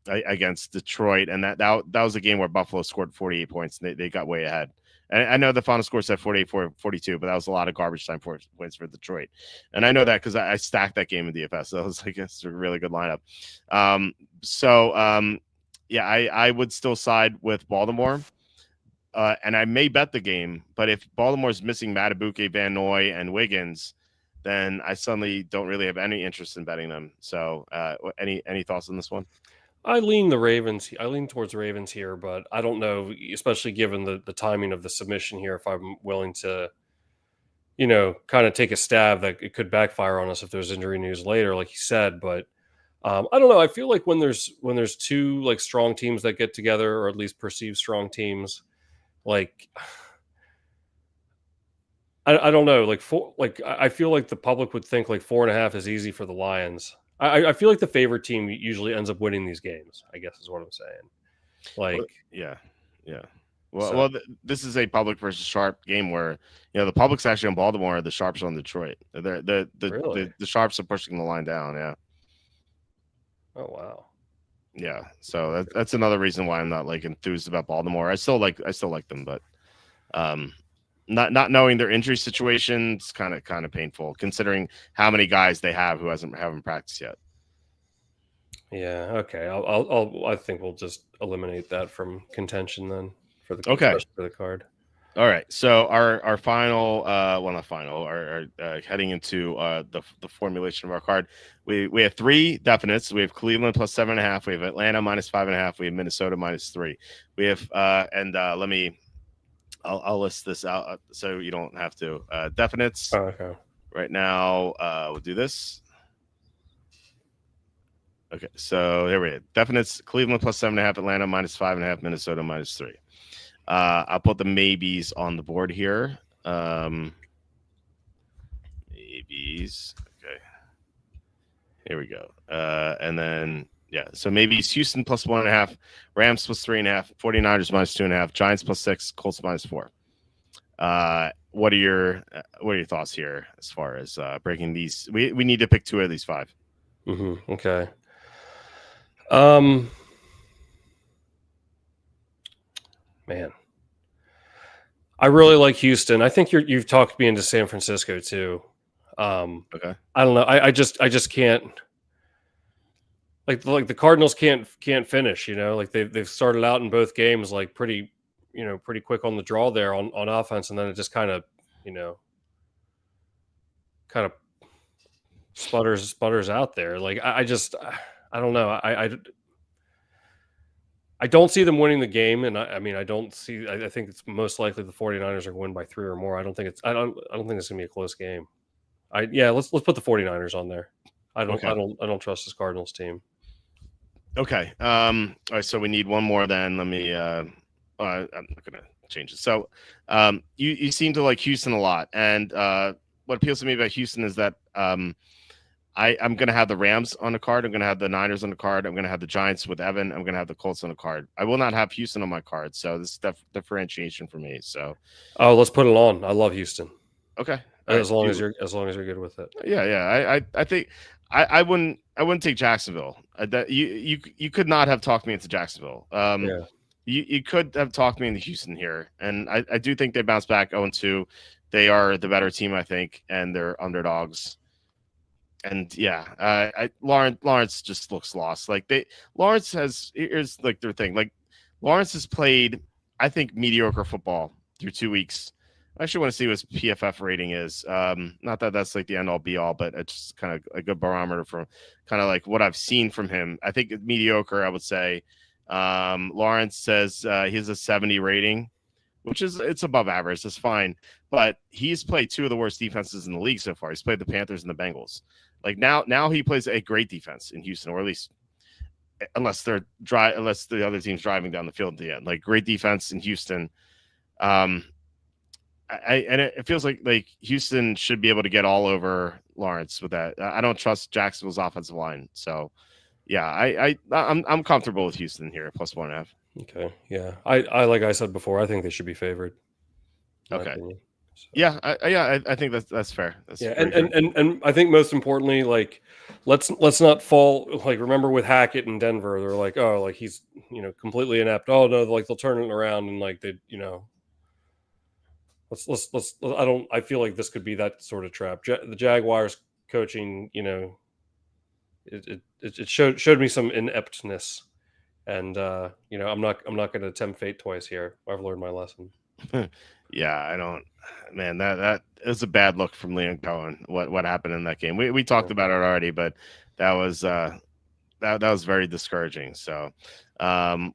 against Detroit. And that was a game where Buffalo scored 48 points and they got way ahead. And I know the final score said 48-42, but that was a lot of garbage time points for Detroit. And I know that because I stacked that game in DFS. So it was like it's a really good lineup. I would still side with Baltimore, and I may bet the game. But if Baltimore's missing Madubuike, Van Noy, and Wiggins, then I suddenly don't really have any interest in betting them. So, any thoughts on this one? I lean the Ravens. I lean towards the Ravens here, but I don't know, especially given the timing of the submission here, if I'm willing to, kind of take a stab that it could backfire on us if there's injury news later, like you said. But I don't know. I feel like when there's 2 like strong teams that get together, or at least perceived strong teams, like I don't know, I feel like the public would think like 4.5 is easy for the Lions. I feel like the favorite team usually ends up winning these games, I guess is what I'm saying. Yeah. Well, this is a public versus sharp game where the public's actually on Baltimore, the sharps are on Detroit. The sharps are pushing the line down. Yeah. Oh wow. Yeah, so that's another reason why I'm not like enthused about Baltimore. I still like them, but not knowing their injury situation is kind of painful considering how many guys they have who haven't practiced yet. Yeah. Okay. I think we'll just eliminate that from contention then for the for the card. All right. So our final not final, our heading into the formulation of our card. We have three definites. We have Cleveland plus 7.5. We have Atlanta minus 5.5. We have Minnesota minus 3. We have I'll list this out so you don't have to. Definites. Okay. Right now, we'll do this. Okay, so here we go. Definites: Cleveland plus 7.5, Atlanta minus 5.5, Minnesota minus 3. I'll put the maybes on the board here. Maybes. Okay. Here we go. And then, yeah, so maybes: Houston plus 1.5, Rams plus 3.5, 49ers minus 2.5, Giants plus 6, Colts minus 4. What are your thoughts here as far as breaking these? We need to pick 2 of these 5. Mm-hmm. Okay. Man, I really like Houston. I think you've talked me into San Francisco too. Okay. I don't know. I just can't. Like the Cardinals can't finish. Like they've started out in both games like pretty quick on the draw there on offense, and then it just kind of sputters out there. Like I don't know. I don't see them winning the game, and I don't see. I think it's most likely the 49ers are going to win by 3 or more. I don't think it's going to be a close game. Let's put the 49ers on there. I don't trust this Cardinals team. Okay. All right, so we need one more then. Let me I'm not going to change it. So, you seem to like Houston a lot, and what appeals to me about Houston is that I'm going to have the Rams on the card. I'm going to have the Niners on the card. I'm going to have the Giants with Evan. I'm going to have the Colts on the card. I will not have Houston on my card. So this is differentiation for me. So, let's put it on. I love Houston. Okay. As long as you're good with it. Yeah. I think I wouldn't take Jacksonville. That you could not have talked me into Jacksonville. You could have talked me into Houston here, and I do think they bounce back 0-2. They are the better team, I think, and they're underdogs. And Lawrence just looks lost. Like here's like their thing. Like Lawrence has played, I think, mediocre football through 2 weeks. I actually want to see what his PFF rating is. Not that that's like the end all be all, but it's just kind of a good barometer for kind of like what I've seen from him. I think mediocre, I would say. Lawrence says he has a 70 rating, which it's above average. That's fine. But he's played 2 of the worst defenses in the league so far. He's played the Panthers and the Bengals. Like now he plays a great defense in Houston, or at least unless the other team's driving down the field at the end. Like great defense in Houston. It feels like Houston should be able to get all over Lawrence with that. I don't trust Jacksonville's offensive line. So yeah, I'm comfortable with Houston here, plus 1.5. Okay. Yeah. I like I said before, I think they should be favored. Okay. So. Yeah, I think that's fair. That's and I think most importantly, like let's not fall like remember with Hackett in Denver, they're like, oh, like he's completely inept. Oh no, like they'll turn it around and like they let's I feel like this could be that sort of trap. The Jaguars coaching, it showed me some ineptness, and I'm not going to tempt fate twice here. I've learned my lesson. Yeah, I don't. Man, that is a bad look from Liam Cohen. What happened in that game? We talked about it already, but that was that was very discouraging. So,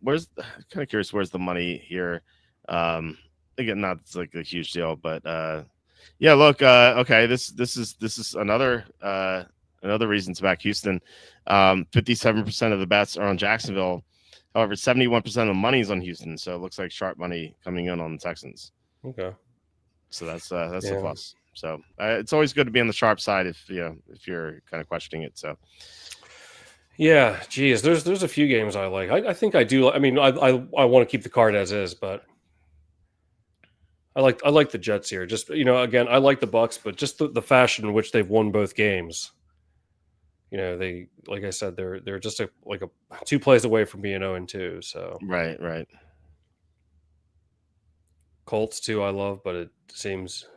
where's kind of curious where's the money here? Again, not like a huge deal, but yeah. Look, okay, this is another reason to back Houston. 57% of the bets are on Jacksonville. However, 71% of the money is on Houston, so it looks like sharp money coming in on the Texans. Okay, so that's a plus. So it's always good to be on the sharp side if you're kind of questioning it. So yeah, geez, there's a few games I like. I think I do. I mean, I want to keep the card as is, but I like the Jets here. Just again, I like the Bucks, but just the fashion in which they've won both games. They, like I said, they're just a 2 plays away from being 0-2. So right. Colts too, I love, but it seems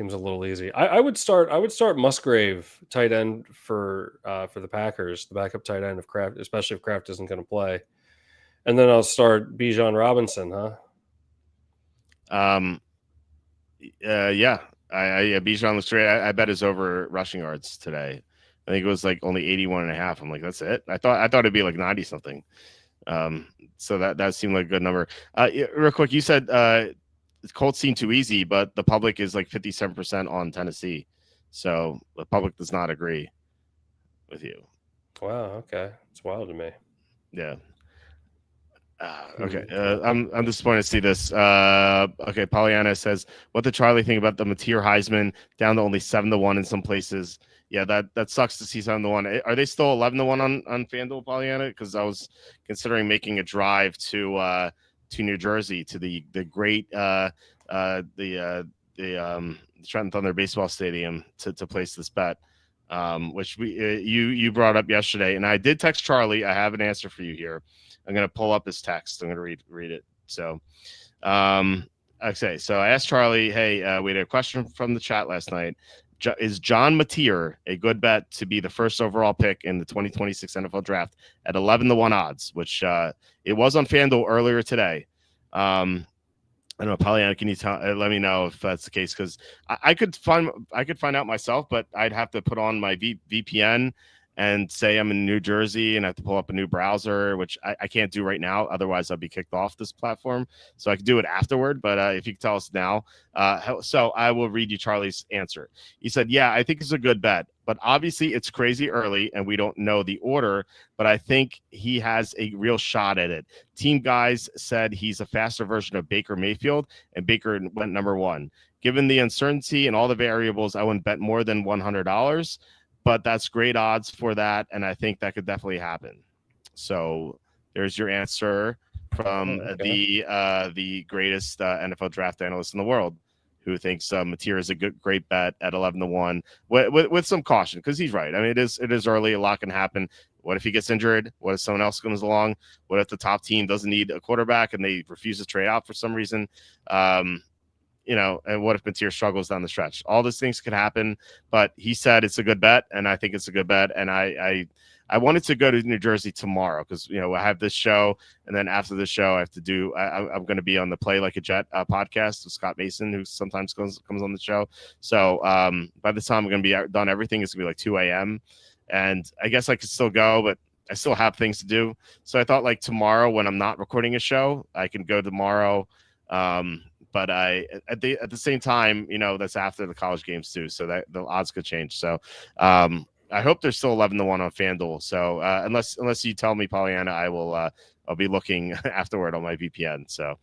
a little easy. I would start Musgrave tight end for the Packers, the backup tight end of Kraft, especially if Kraft isn't going to play, and then I'll start Bijan Robinson, huh? Yeah, Bijan looks great. I bet his over rushing yards today. I think it was like only 81.5. I'm like, that's it. I thought it'd be like 90 something. So that seemed like a good number. Real quick, you said the Colts seem too easy, but the public is like 57% on Tennessee. So the public does not agree with you. Wow. Okay, it's wild to me. Yeah. Okay. I'm disappointed to see this. Okay. Pollyanna says, "What did Charlie think about the Mateer Heisman down to only 7-1 in some places?" Yeah, that sucks to see 7-1. Are they still 11-1 on FanDuel, Pollyanna? Because I was considering making a drive to New Jersey to the great the Trenton Thunder baseball stadium to place this bet. Which you brought up yesterday, and I did text Charlie. I have an answer for you here. I'm going to pull up his text. I'm going to read it. So, okay. So I asked Charlie, hey, we had a question from the chat last night. Is John Mateer a good bet to be the first overall pick in the 2026 NFL draft at 11-1 odds, which it was on FanDuel earlier today. I don't know, Pollyanna, can you let me know if that's the case? Because I could find out myself, but I'd have to put on my VPN and say I'm in New Jersey and I have to pull up a new browser, which I can't do right now. Otherwise, I'll be kicked off this platform. So I could do it afterward. But if you could tell us now. So I will read you Charlie's answer. He said, yeah, I think it's a good bet. But obviously, it's crazy early and we don't know the order. But I think he has a real shot at it. Team guys said he's a faster version of Baker Mayfield, and Baker went number 1. Given the uncertainty and all the variables, I wouldn't bet more than $100. But that's great odds for that, and I think that could definitely happen. So there's your answer from the greatest NFL draft analyst in the world, who thinks Mateer is a great bet at 11-1 with some caution, because he's right. I mean, it is early. A lot can happen. What if he gets injured? What if someone else comes along? What if the top team doesn't need a quarterback and they refuse to trade out for some reason? And what if Mateer struggles down the stretch? All those things could happen, but he said it's a good bet, and I think it's a good bet. And I wanted to go to New Jersey tomorrow because, I have this show, and then after the show, I have to do. I'm going to be on the Play Like a Jet podcast with Scott Mason, who sometimes comes on the show. So by the time I'm going to be done everything, it's going to be like 2 a.m. And I guess I could still go, but I still have things to do. So I thought like tomorrow, when I'm not recording a show, I can go tomorrow. But at the same time, that's after the college games too, so that the odds could change. So I hope there's still 11-1 on FanDuel. So unless you tell me, Pollyanna, I'll be looking afterward on my VPN. So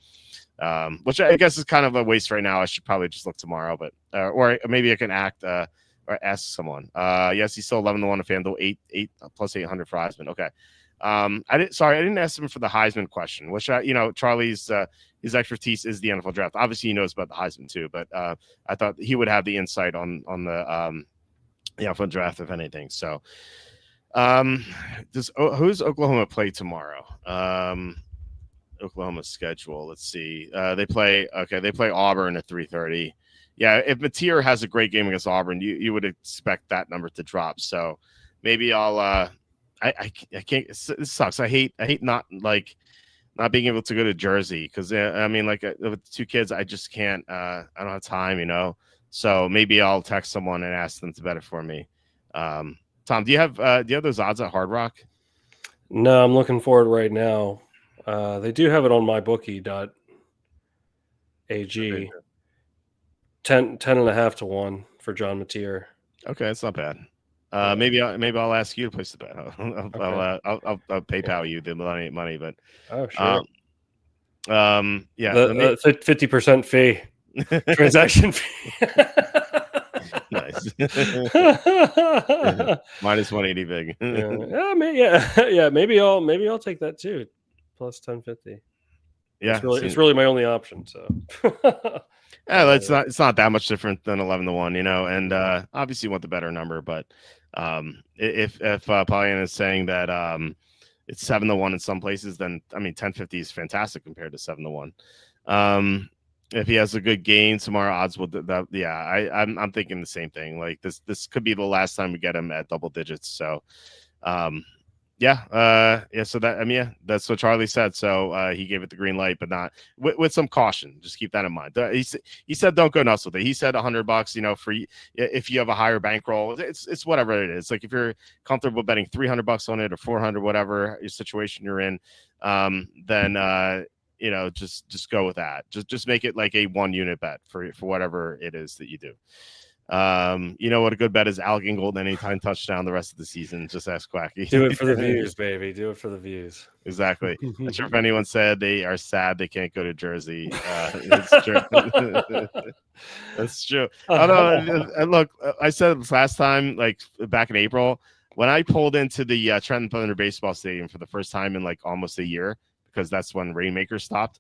which I guess is kind of a waste right now. I should probably just look tomorrow, but or maybe I can or ask someone. Yes, he's still 11-1 on FanDuel, 8 plus 800 for Heisman. Okay. I didn't ask him for the Heisman question, which Charlie's his expertise is the NFL draft. Obviously, he knows about the Heisman too, but I thought he would have the insight on the NFL draft, if anything. So, who's Oklahoma play tomorrow? Oklahoma schedule. Let's see. They play Auburn at 3:30. Yeah, if Mateer has a great game against Auburn, you would expect that number to drop. So maybe I'll. I can't. This sucks. I hate not being able to go to Jersey because with 2 kids, I just can't. I don't have time, So maybe I'll text someone and ask them to bet it for me. Tom, do you have those odds at Hard Rock? No, I'm looking for it right now. They do have it on mybookie.ag. 10.5 to 1 for John Mateer. Okay, that's not bad. Maybe I'll ask you to place the bet. I'll PayPal you the money, but sure. Yeah, the 50% fee, transaction fee. Nice. Minus 180 big. Maybe I'll take that too. Plus 1050. Yeah, it's really my only option. So. Yeah, it's not that much different than 11-1, and obviously you want the better number, but if Pollyanna is saying that it's 7-1 in some places, then 1050 is fantastic compared to 7-1. If he has a good game tomorrow, odds will I'm thinking the same thing. Like this could be the last time we get him at double digits. So Yeah. So that's what Charlie said. So he gave it the green light, but not with some caution. Just keep that in mind. He said don't go nuts with it. He said $100, for if you have a higher bankroll. It's whatever it is. Like if you're comfortable betting $300 on it or 400, whatever your situation you're in, then just go with that. Just make it like a 1-unit bet for whatever it is that you do. What a good bet is Al Gingold anytime touchdown the rest of the season. Just ask Quacky. Do it for the views, baby. Do it for the views. Exactly. Not sure if anyone said they are sad they can't go to Jersey. It's true. That's true. Look, I said this last time, like back in April, when I pulled into the Trenton Thunder baseball stadium for the first time in like almost a year, because that's when Rainmaker stopped.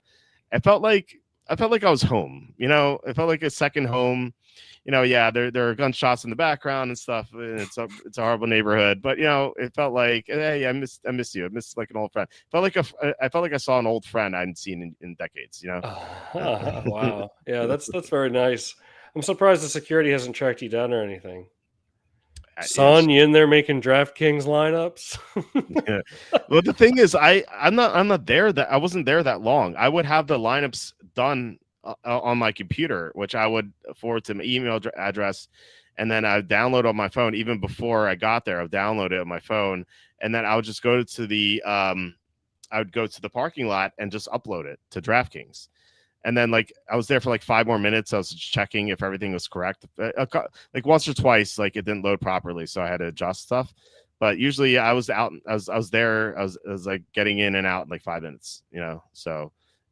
I felt like I was home. It felt like a second home. There are gunshots in the background and stuff. And it's a horrible neighborhood, but it felt like, hey, I miss you. I miss like an old friend. I felt like I saw an old friend I hadn't seen in decades. Wow. Yeah, that's very nice. I'm surprised the security hasn't tracked you down or anything. Son, you in there making DraftKings lineups? Yeah. Well, the thing is, I'm not there. I wasn't there that long. I would have the lineups done on my computer, which I would forward to my email address, and then I would download on my phone. Even before I got there, I'd download it on my phone, and then I would just go to the parking lot and just upload it to DraftKings. And then like I was there for like 5 more minutes. I was just checking if everything was correct. Like once or twice, like it didn't load properly, so I had to adjust stuff. But usually I was out. I was there. I was like getting in and out in like 5 minutes. So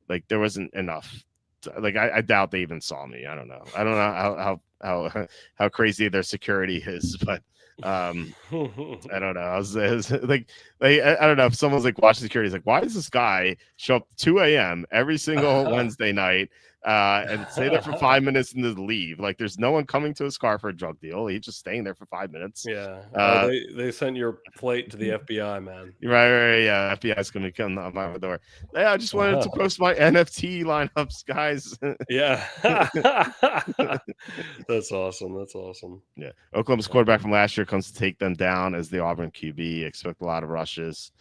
like there wasn't enough. Like I doubt they even saw me. I don't know how crazy their security is, but I don't know. I was like I don't know if someone's like watching security is like, why does this guy show up 2 a.m. every single Wednesday night and stay there for 5 minutes and then leave? Like there's no one coming to his car for a drug deal. He's just staying there for 5 minutes. Yeah. They sent your plate to the FBI, man. Right. Yeah. FBI is going to come on my door. Yeah. I just wanted to post my NFT lineups, guys. Yeah. That's awesome. Yeah. Oklahoma's quarterback from last year comes to take them down as the Auburn QB. Expect a lot of rushes.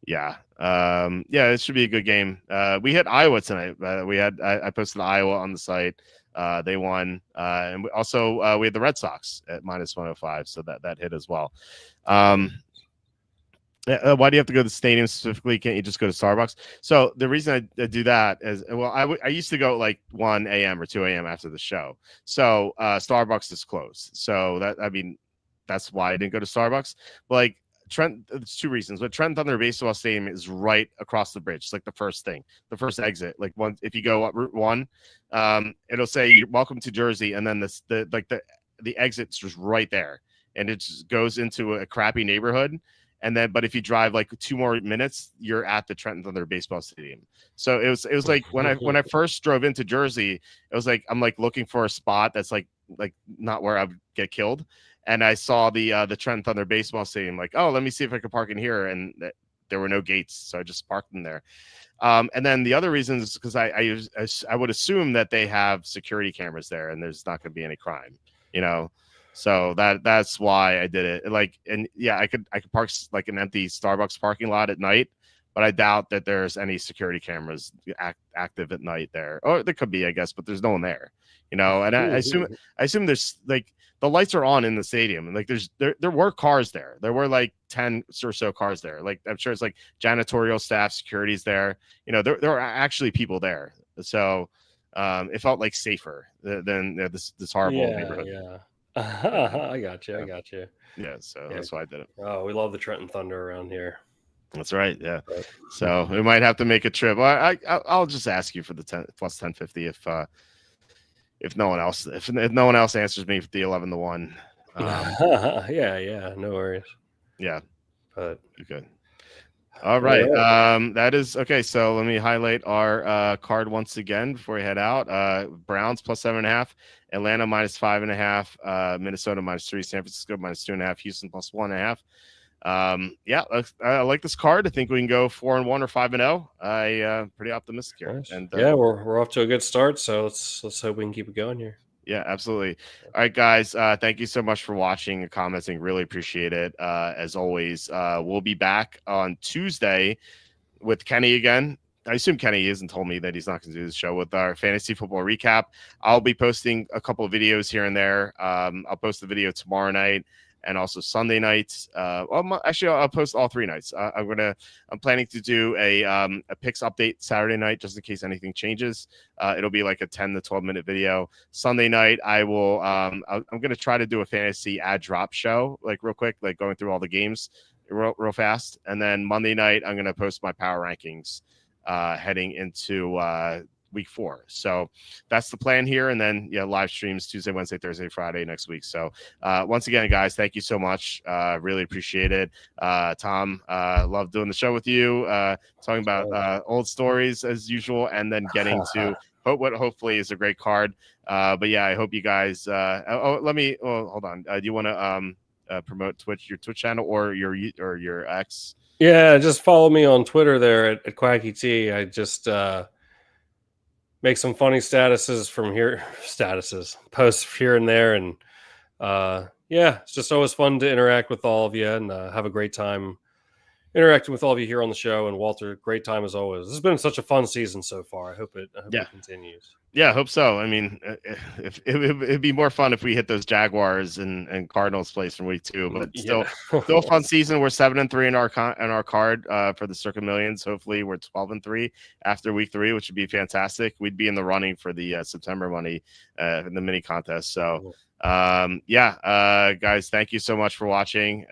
Yeah. It should be a good game. We hit Iowa tonight. I posted Iowa on the site. They won. And we had the Red Sox at -105. So that hit as well. Why do you have to go to the stadium specifically? Can't you just go to Starbucks? So the reason I do that is, well, I used to go at like 1 a.m. or 2 a.m. after the show. So Starbucks is closed. So that's why I didn't go to Starbucks. But like there's 2 reasons. But Trenton Thunder Baseball Stadium is right across the bridge. It's like the first exit. Like if you go up Route 1, it'll say welcome to Jersey, and then the exit's just right there, and it just goes into a crappy neighborhood. And then, but if you drive like 2 more minutes, you're at the Trenton Thunder Baseball Stadium. So it was like when I first drove into Jersey, it was like I'm like looking for a spot that's like not where I would get killed, and I saw the Trenton Thunder Baseball Stadium. Like, oh, let me see if I could park in here, and there were no gates, so I just parked in there. And then the other reason is because I would assume that they have security cameras there, and there's not going to be any crime, So that's why I did it. Like, and yeah, I could park like an empty Starbucks parking lot at night, but I doubt that there's any security cameras active at night there. Or there could be, I guess, but there's no one there, And I assume there's like the lights are on in the stadium, and like there were cars there. There were like 10 or so cars there. Like I'm sure it's like janitorial staff, security's there. There are actually people there. So it felt like safer than this horrible neighborhood. Yeah. I got you. Yeah, so that's why I did it. Oh, we love the Trenton Thunder around here. That's right. Yeah. So we might have to make a trip. I'll just ask you for the plus 1050 if no one else answers me for the 11-1. Yeah. No worries. Yeah. But good. All right. That is okay. So let me highlight our card once again before we head out. Browns plus 7.5, Atlanta -5.5, Minnesota -3, San Francisco -2.5, Houston plus 1.5. I like this card. I think we can go 4-1 or 5-0. I'm pretty optimistic here. Nice. And we're off to a good start. So let's hope we can keep it going here. Yeah, absolutely. All right, guys. Thank you so much for watching and commenting. Really appreciate it. As always, we'll be back on Tuesday with Kenny again. I assume Kenny hasn't told me that he's not going to do the show with our fantasy football recap. I'll be posting a couple of videos here and there. I'll post the video tomorrow night and also Sunday nights. Actually, I'll post all 3 nights. I'm planning to do a picks update Saturday night just in case anything changes. It'll be like a 10 to 12-minute video. Sunday night, I'm going to try to do a fantasy ad drop show, like real quick, like going through all the games real fast. And then Monday night, I'm going to post my power rankings heading into week 4. So that's the plan here. And then live streams Tuesday, Wednesday, Thursday, Friday next week. So once again, guys, thank you so much. Really appreciate it. Tom, love doing the show with you, talking about old stories as usual, and then getting to what hopefully is a great card. But yeah, I hope you guys hold on. Do you want to promote your Twitch channel or your X? Yeah, just follow me on Twitter there at Quacky T. I just make some funny posts here and there, and it's just always fun to interact with all of you and have a great time interacting with all of you here on the show. And Walter, great time as always. This has been such a fun season so far. I hope it continues. Yeah, I hope so. I mean, it'd be more fun if we hit those Jaguars and Cardinals plays from week 2, but still a fun season. We're 7-3 in our card for the Circa Millions. Hopefully, we're 12-3 after week 3, which would be fantastic. We'd be in the running for the September money in the mini contest. So, guys, thank you so much for watching.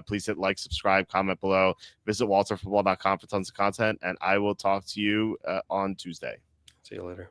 Please hit like, subscribe, comment below. Visit walterfootball.com for tons of content, and I will talk to you on Tuesday. See you later.